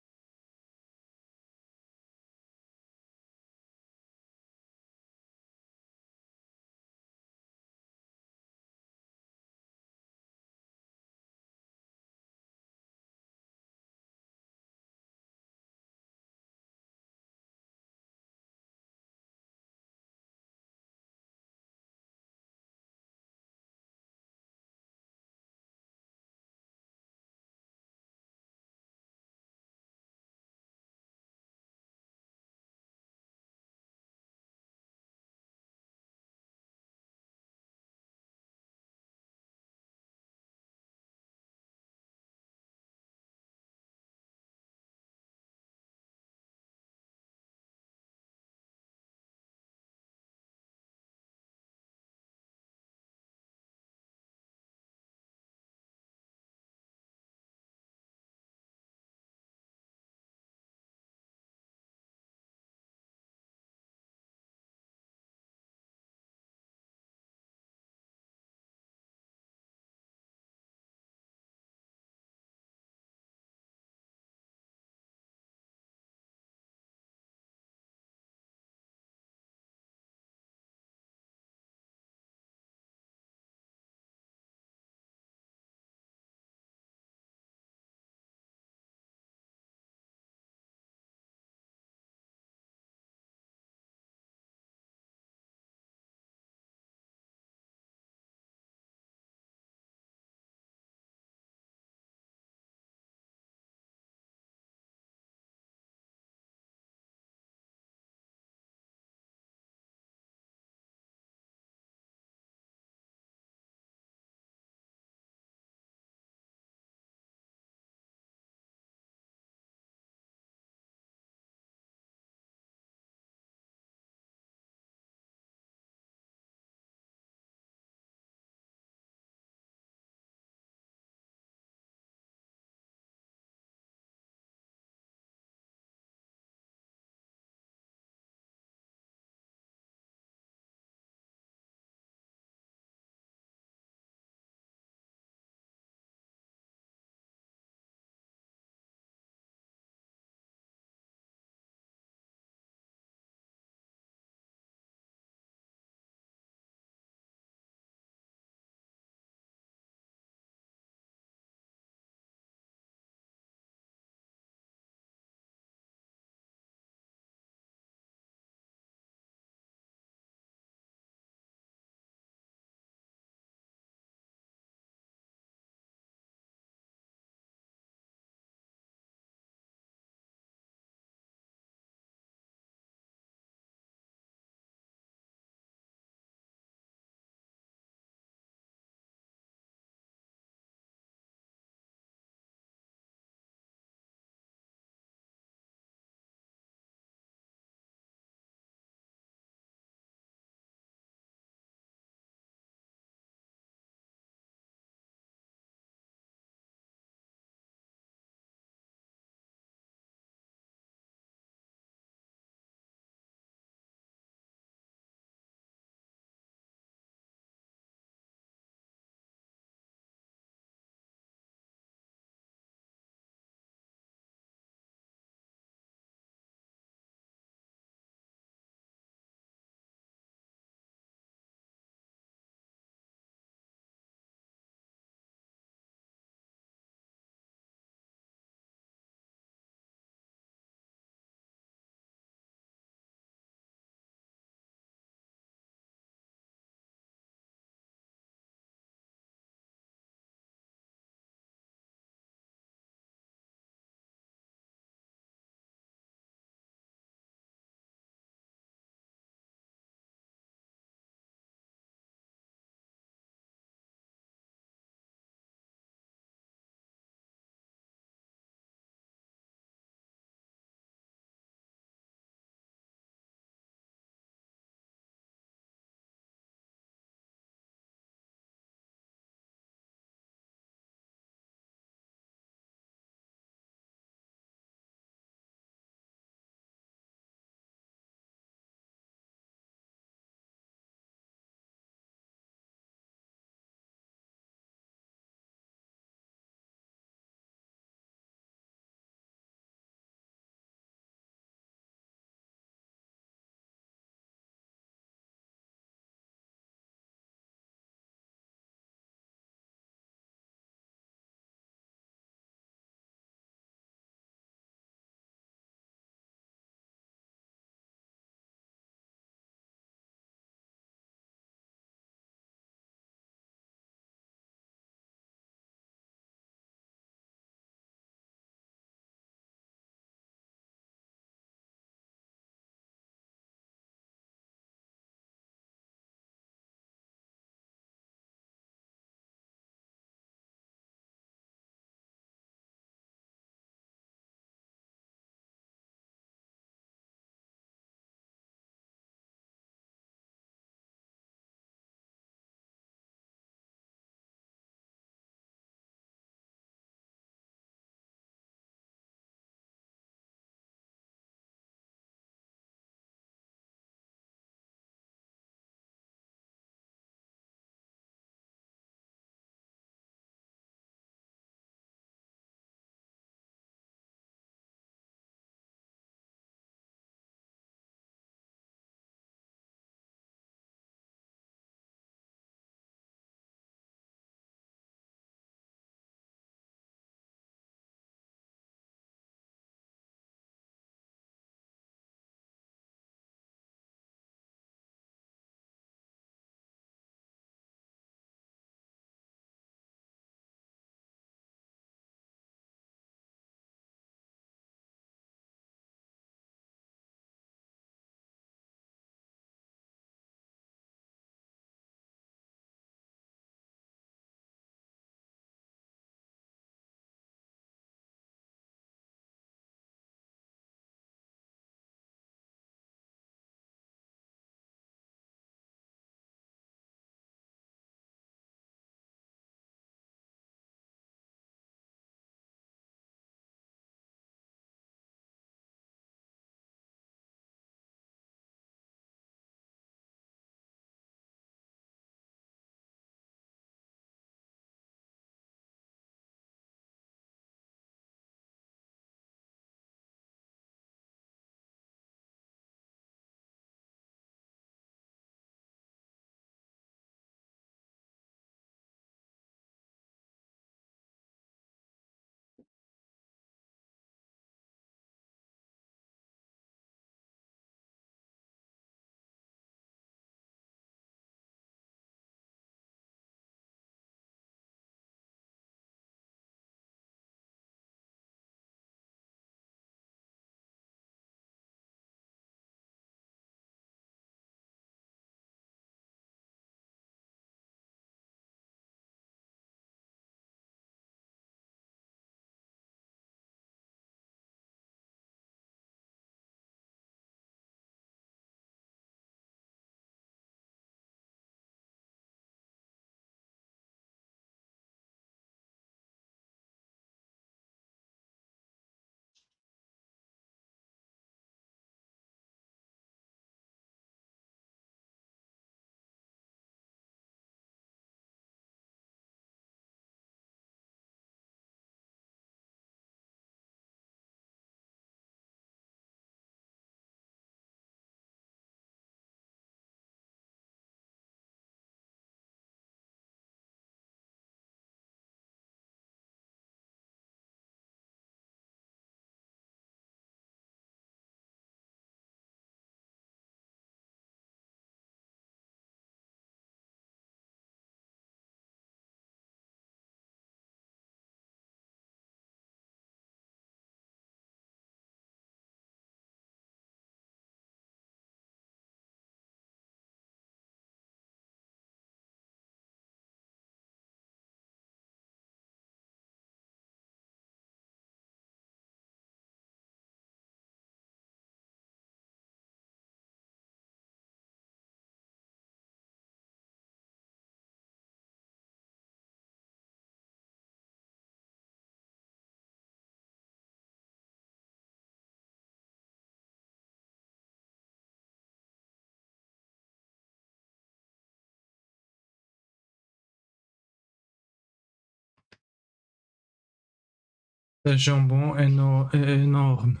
Le jambon énorme.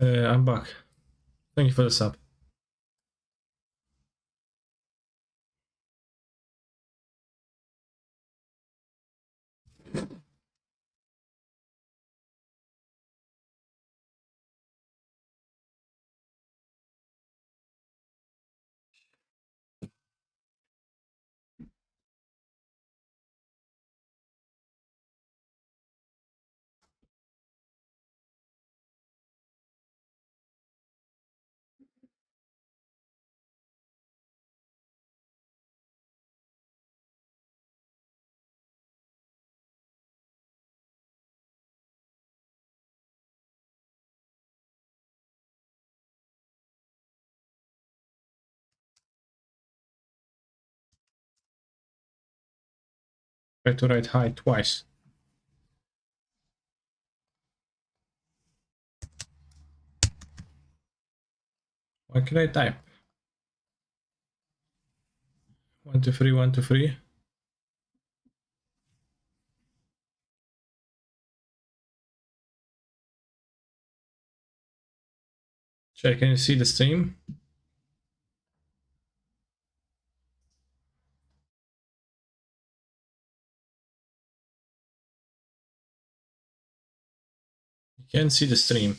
I'm back. Thank you for the sub. Try to write hi twice. Why can I type? 1, 2, 3, 1, 2, 3. Check, can you see the stream? You can see the stream.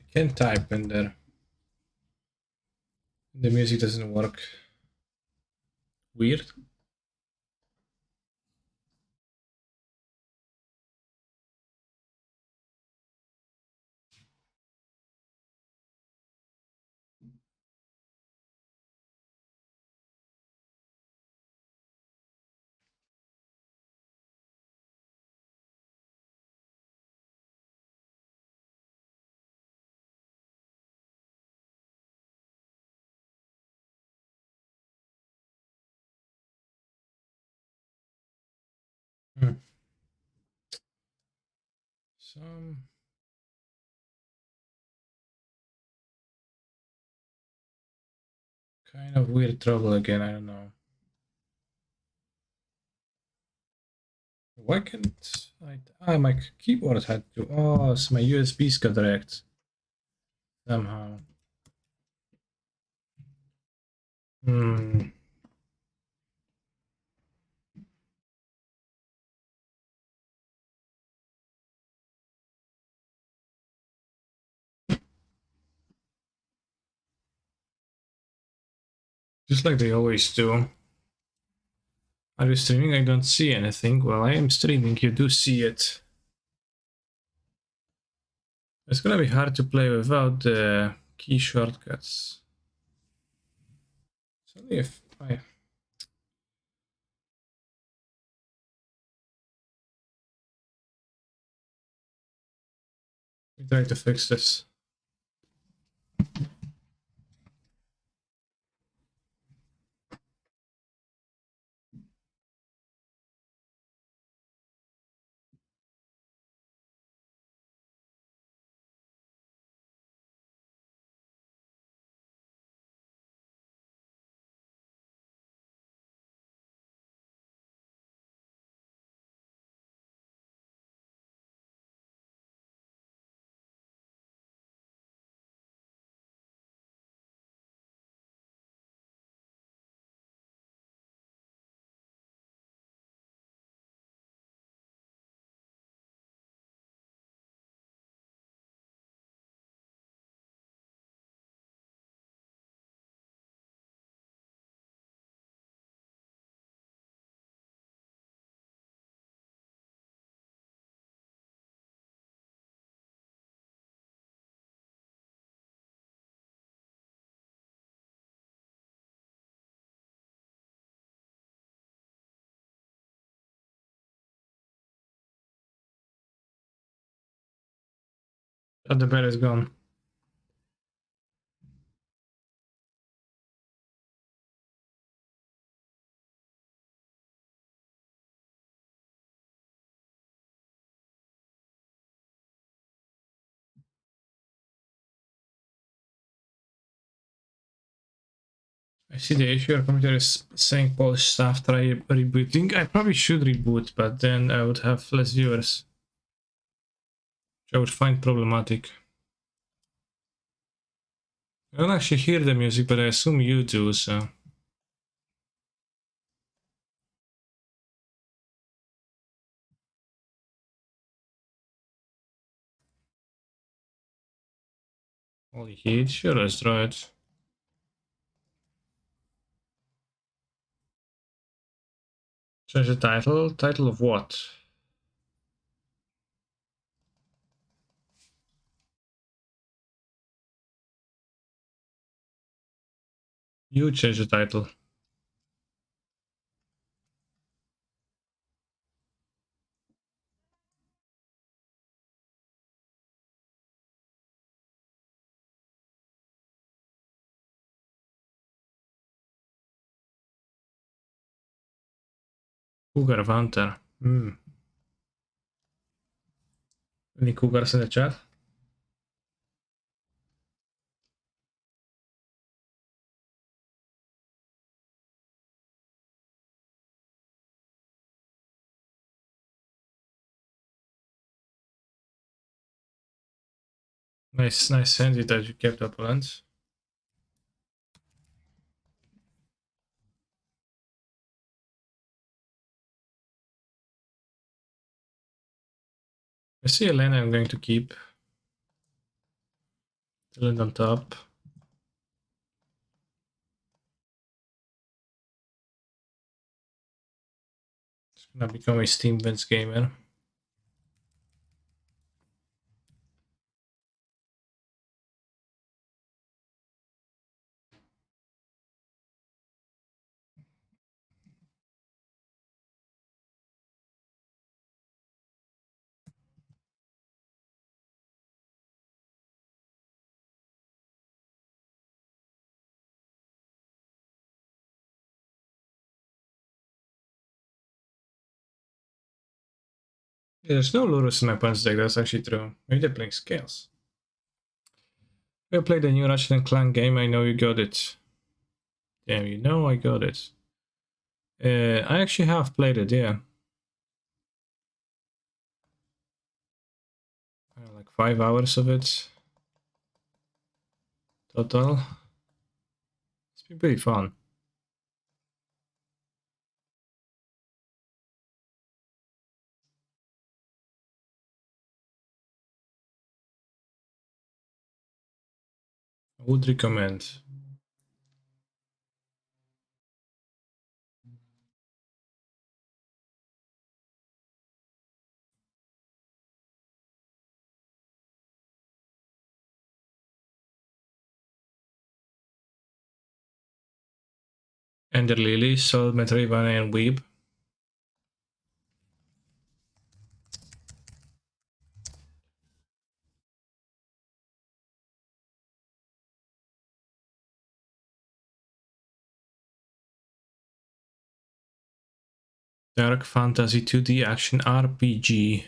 I can type in there. The music doesn't work. Weird. Hmm. Some kind of weird trouble again, I don't know. Why can't I? Ah, my keyboard had to. Oh, so my USBs got wrecked somehow. Hmm. Just like they always do. Are you streaming? I don't see anything. Well, I am streaming. You do see it. It's gonna be hard to play without the key shortcuts. So if I try to fix this. Oh, the bed is gone. I see the issue. Your computer is saying Polish staff try rebooting. I probably should reboot, but then I would have less viewers, which I would find problematic. I don't actually hear the music, but I assume you do, so... Holy heat, sure, let's try it. Change the title. Title of what? You change the title. Cougar of Hunter. Any cougars in the chat? Nice, nice handy that you kept up, Lance. I see Elena I'm going to keep. Talent on top. It's gonna become a Steam Vince gamer. Yeah, there's no Lurus in my punch deck, that's actually true. Maybe they're playing scales. We played the new Ratchet and Clank game, I know you got it. Damn, you know I got it. I actually have played it, yeah. Like 5 hours of it. Total. It's been pretty fun. I would recommend. Ender Lily, Soul, Metroidvania, and Weeb. Dark fantasy 2D action RPG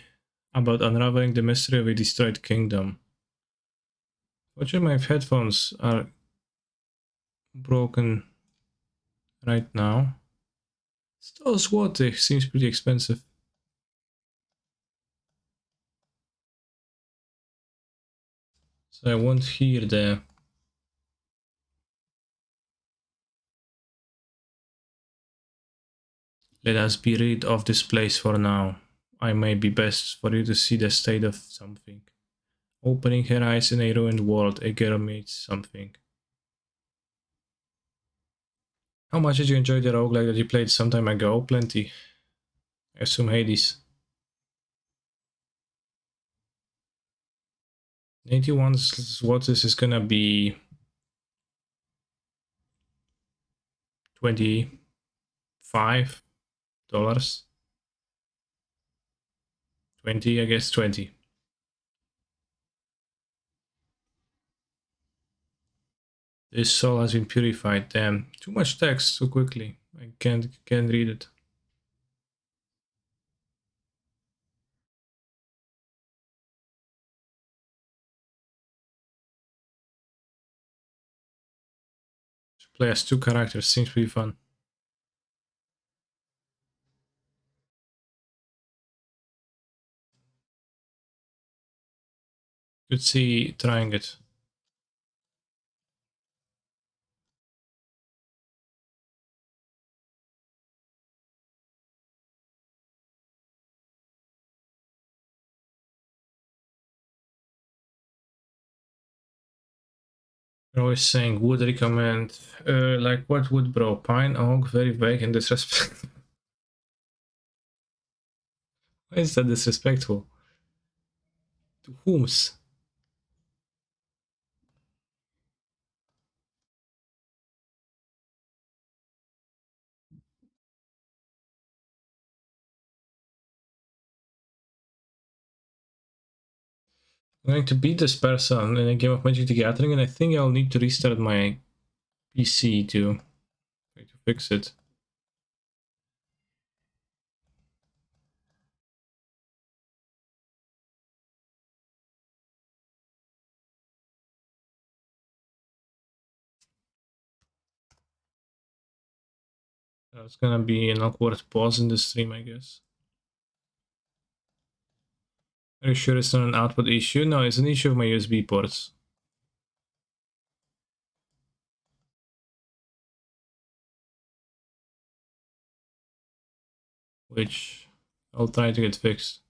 about unraveling the mystery of a destroyed kingdom. Fortunately, my headphones are broken right now. Still, Swatich seems pretty expensive. So I won't hear the... Let us be rid of this place for now. I may be best for you to see the state of something. Opening her eyes in a ruined world, a girl meets something. How much did you enjoy the roguelike that you played some time ago? Plenty. I assume Hades. 81's what this is gonna be $25. 20, I guess 20. This soul has been purified. Damn, too much text so quickly. I can't read it. Play as 2 characters seems pretty fun. Could see trying it. They're always saying would recommend. Like what would bro? Pine, oak, very vague and disrespectful. Why is that disrespectful? To whom's? I'm going to beat this person in a game of Magic the Gathering, and I think I'll need to restart my PC to try to fix it. It's gonna be an awkward pause in the stream, I guess. Are you sure it's not an output issue? No, it's an issue of my USB ports. Which I'll try to get fixed.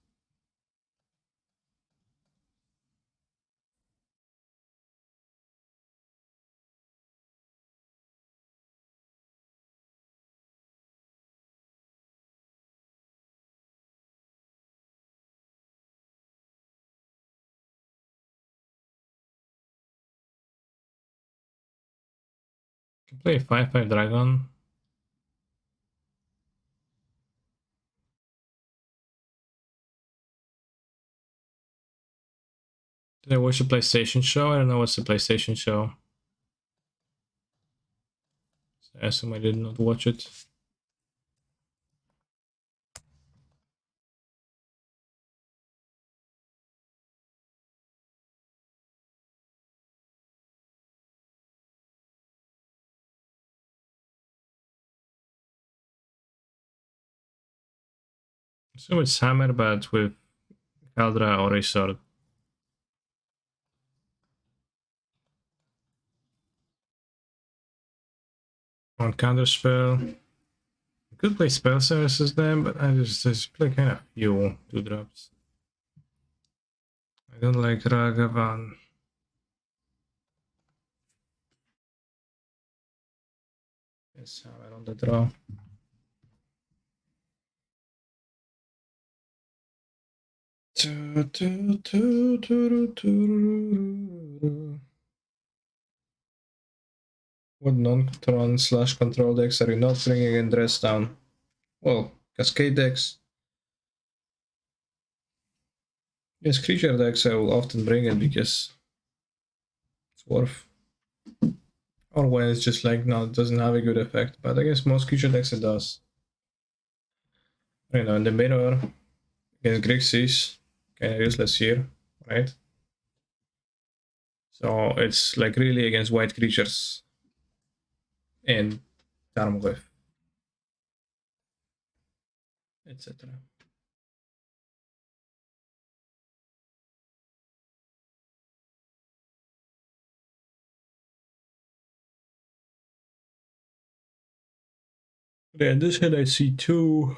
I can play a 5/5 dragon. Did I watch the PlayStation show? I don't know what's the PlayStation show. So I assume I did not watch it. I assume it's Hammer, but with Caldra or a sword. On counterspell. I could play spell services then, but I just play kind of few 2-drops. I don't like Ragavan. Yes, Hammer on the draw. What non-Tron / control decks are you not bringing in dress down? Well, Cascade decks. Yes, creature decks I will often bring it because it's worth. Or when it's just like, no, it doesn't have a good effect. But I guess most creature decks it does. You know, in the mirror, against Grixis, kind of useless here, right? So it's like really against white creatures and Tarmogoyf, etc. Yeah, in this hand I see two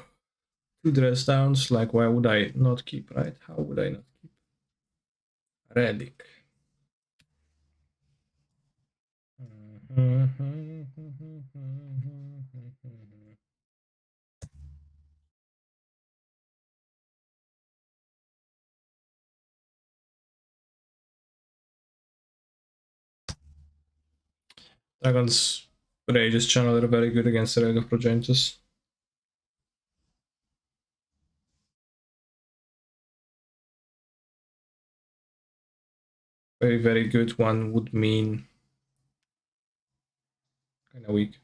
dress downs. Like, why would I not keep, right? How would I not keep? Relic. Dragon's Rage's channel are very good against the Raid of Progenitus. Very, very good one would mean kind of weak.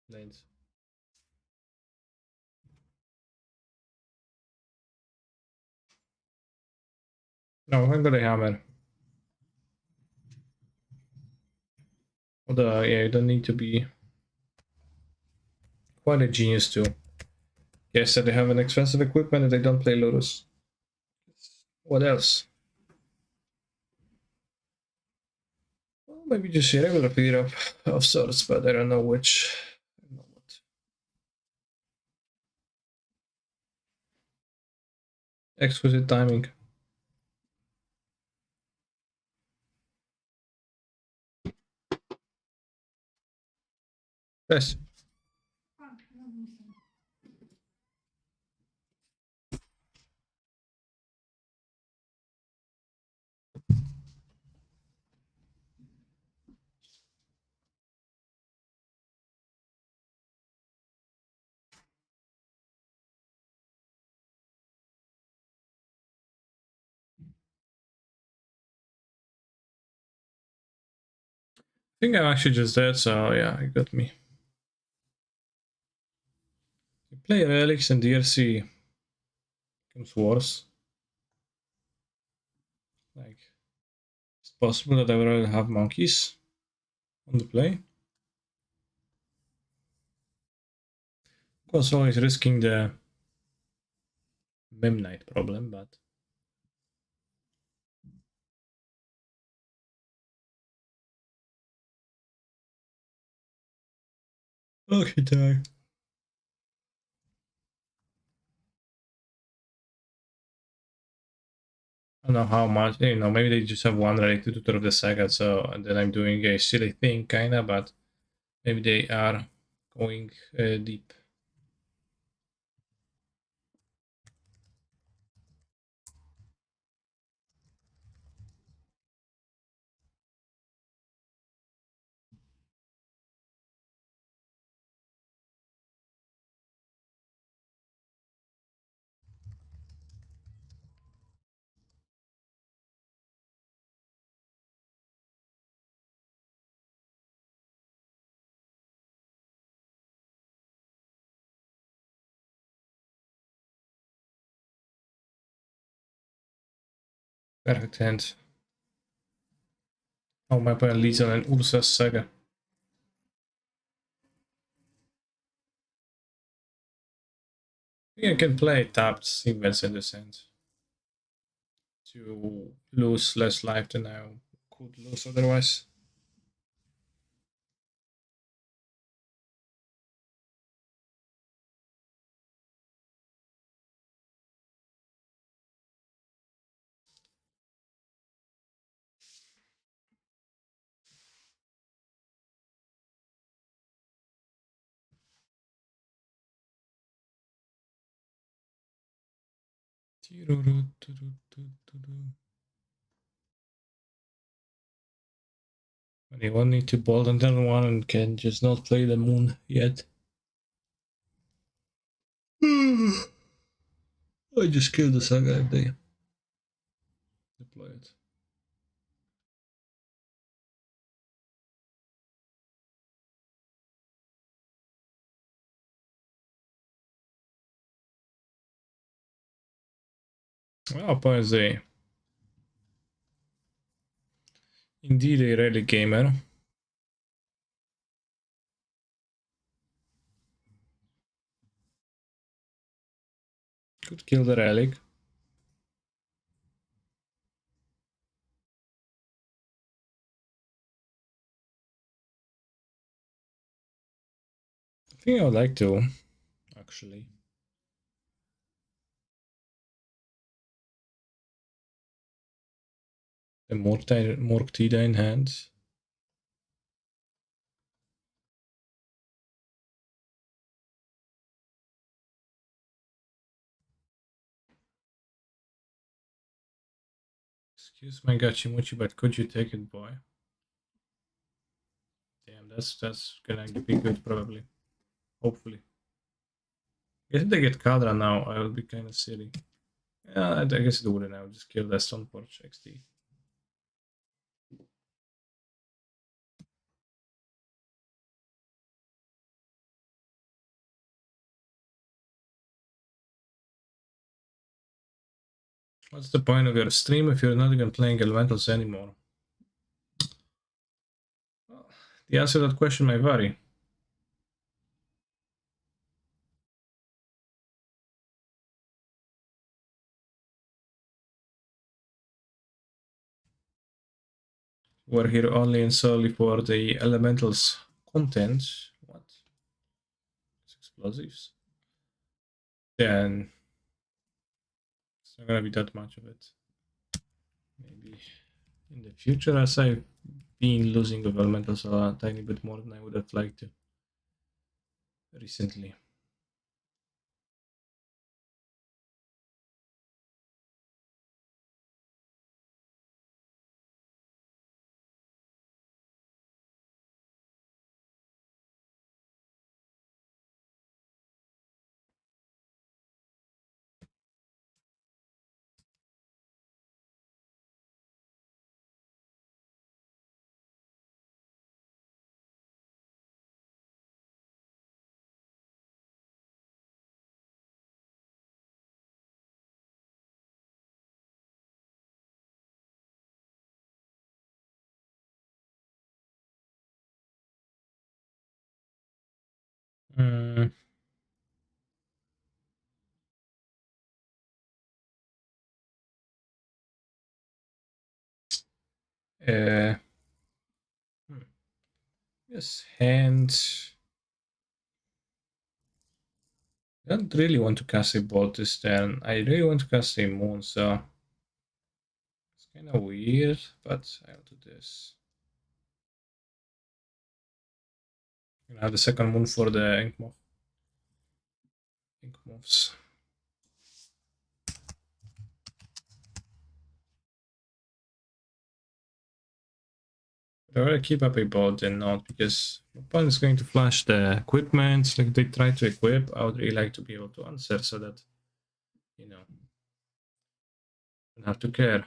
lanes. No, I'm gonna hammer. Although, yeah, you don't need to be quite a genius to guess that they have an expensive equipment and they don't play Lotus. What else? Well, maybe just a regular beat up of sorts, but I don't know which. I don't know what. Exquisite timing. Yes. I think I'm actually just dead, so yeah, you got me. You play relics and DRC becomes worse. Like, it's possible that I would rather have monkeys on the play. Of course, always risking the Mem Knight problem, but okay, die. I don't know how much, you know, maybe they just have one relic to tutor of the saga, so and then I'm doing a silly thing, kinda, but maybe they are going deep. Perfect hand. Oh, my opponent leads on an Ursa's saga. I can play tapped events in this hand to lose less life than I could lose otherwise. Anyone need to bolt and then one and can just not play the moon yet. I just killed the saga if they deploy it. Well, opponent's indeed a relic gamer. Could kill the relic. I think I would like to, actually. The Murktide in hand. Excuse my gachimuchi, but could you take it, boy? Damn, that's gonna be good, probably. Hopefully. If they get Kadra now, I would be kind of silly. Yeah, I guess it wouldn't. I would just kill that Stone Porch XD. What's the point of your stream if you're not even playing elementals anymore? Well, the answer to that question may vary. We're here only and solely for the elementals content. What? It's explosives. Then it's not gonna be that much of it. Maybe in the future, as I've been losing with elementals a tiny bit more than I would have liked to recently. Mm, uh, hmm. Yes, and I don't really want to cast a bolt this turn. I really want to cast a moon, so it's kind of weird, but I'll do this. I'm gonna have the second moon for the ink moth. Ink moths. I'd rather keep up a bolt than not, because my opponent is going to flash the equipment. Like they try to equip, I would really like to be able to answer so that, you know, don't have to care.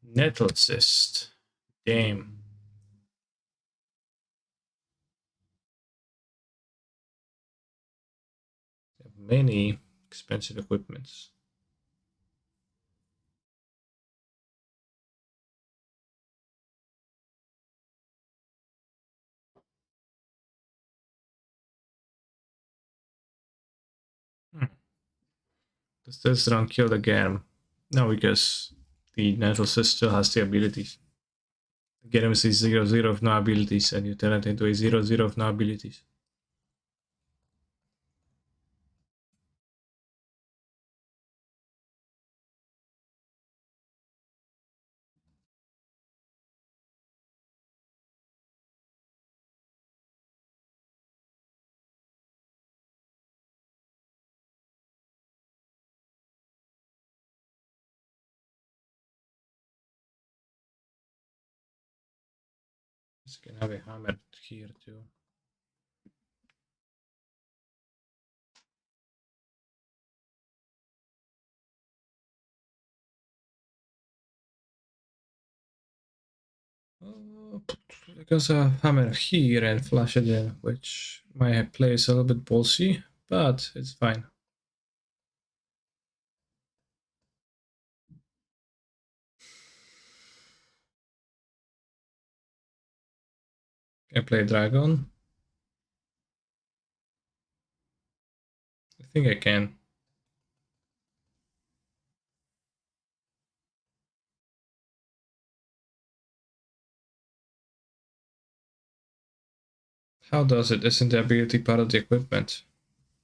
Nettle cyst. Damn. Many expensive equipments. Does this run kill the Germ? No, because the Nettle cyst still has the abilities. The Germ is a 0/0 of no abilities, and you turn it into a 0/0 of no abilities. You can have a hammer here too. Because I hammer here and flash it in, which might play is a little bit ballsy, but it's fine. Can I play Dragon? I think I can. How does it? Isn't the ability part of the equipment?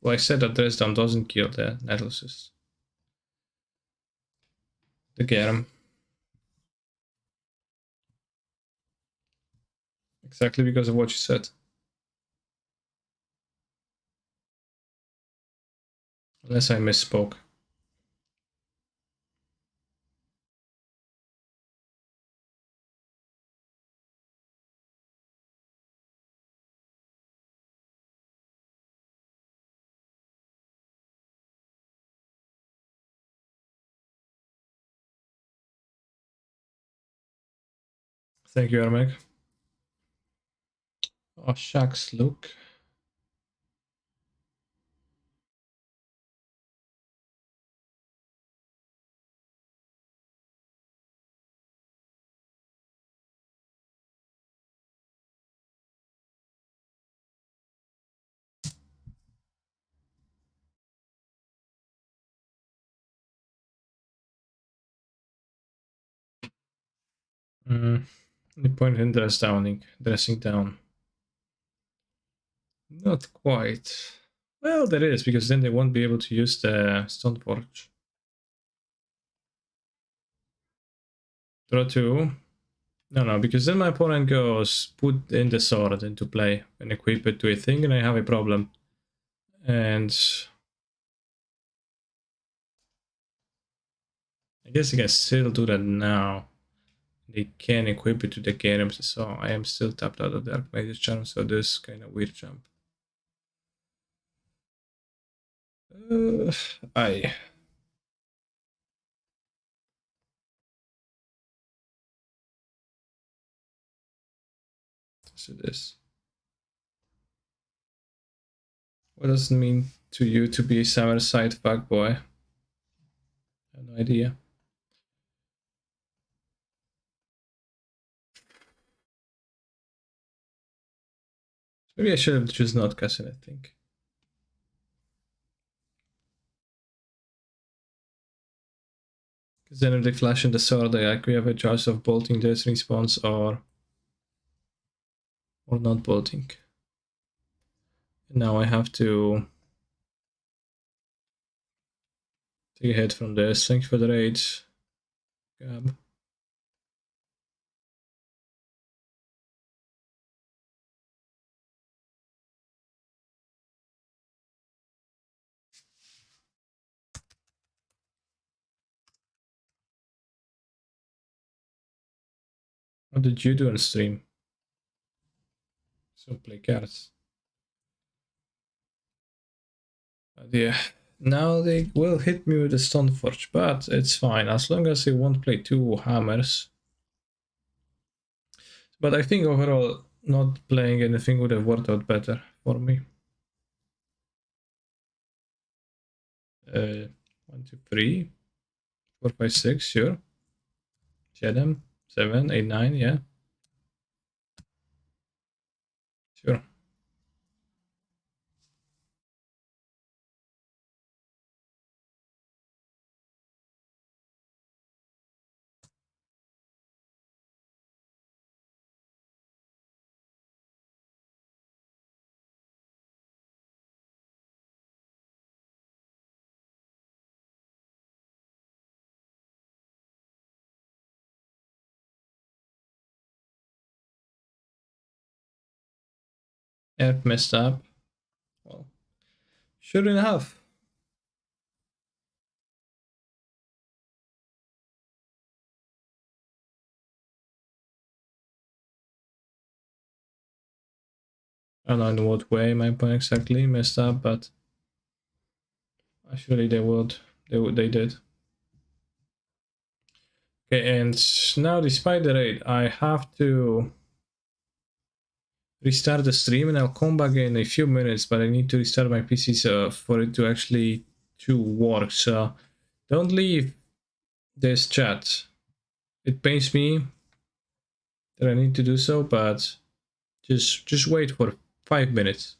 Well, I said that this down doesn't kill the Nettlecyst. The Germ. Exactly because of what you said. Unless I misspoke. Thank you, Ermek. Oh, shucks, look. The point in dressing down. Not quite. Well, there is, because then they won't be able to use the Stoneforge. Draw 2. No, because then my opponent goes put in the sword into play and equip it to a thing, and I have a problem. And I guess I can still do that now. They can equip it to the games, so I am still tapped out of the Archmage's Charm, so this kind of weird jump. Aye. So this. What does it mean to you to be a Summerside fuckboy? I have no idea. Maybe I should have just not cast it, I think. Because then if they flash in the sword, we have a choice of bolting this response or not bolting. And now I have to take a hit from this. Thanks for the rage, Gab. What did you do on stream? So play cards. But yeah, now they will hit me with the Stoneforge, but it's fine as long as they won't play 2 hammers. But I think overall, not playing anything would have worked out better for me. 1, 2, 3, 4, 5, 6, sure. 7, 7, 8, 9, yeah. Sure. F messed up. Well, sure enough. I don't know in what way my opponent exactly messed up, but actually they did. Okay, and now despite the raid, I have to restart the stream, and I'll come back in a few minutes, but I need to restart my PC for it to actually work. So don't leave this chat. It pains me that I need to do so, but just wait for 5 minutes.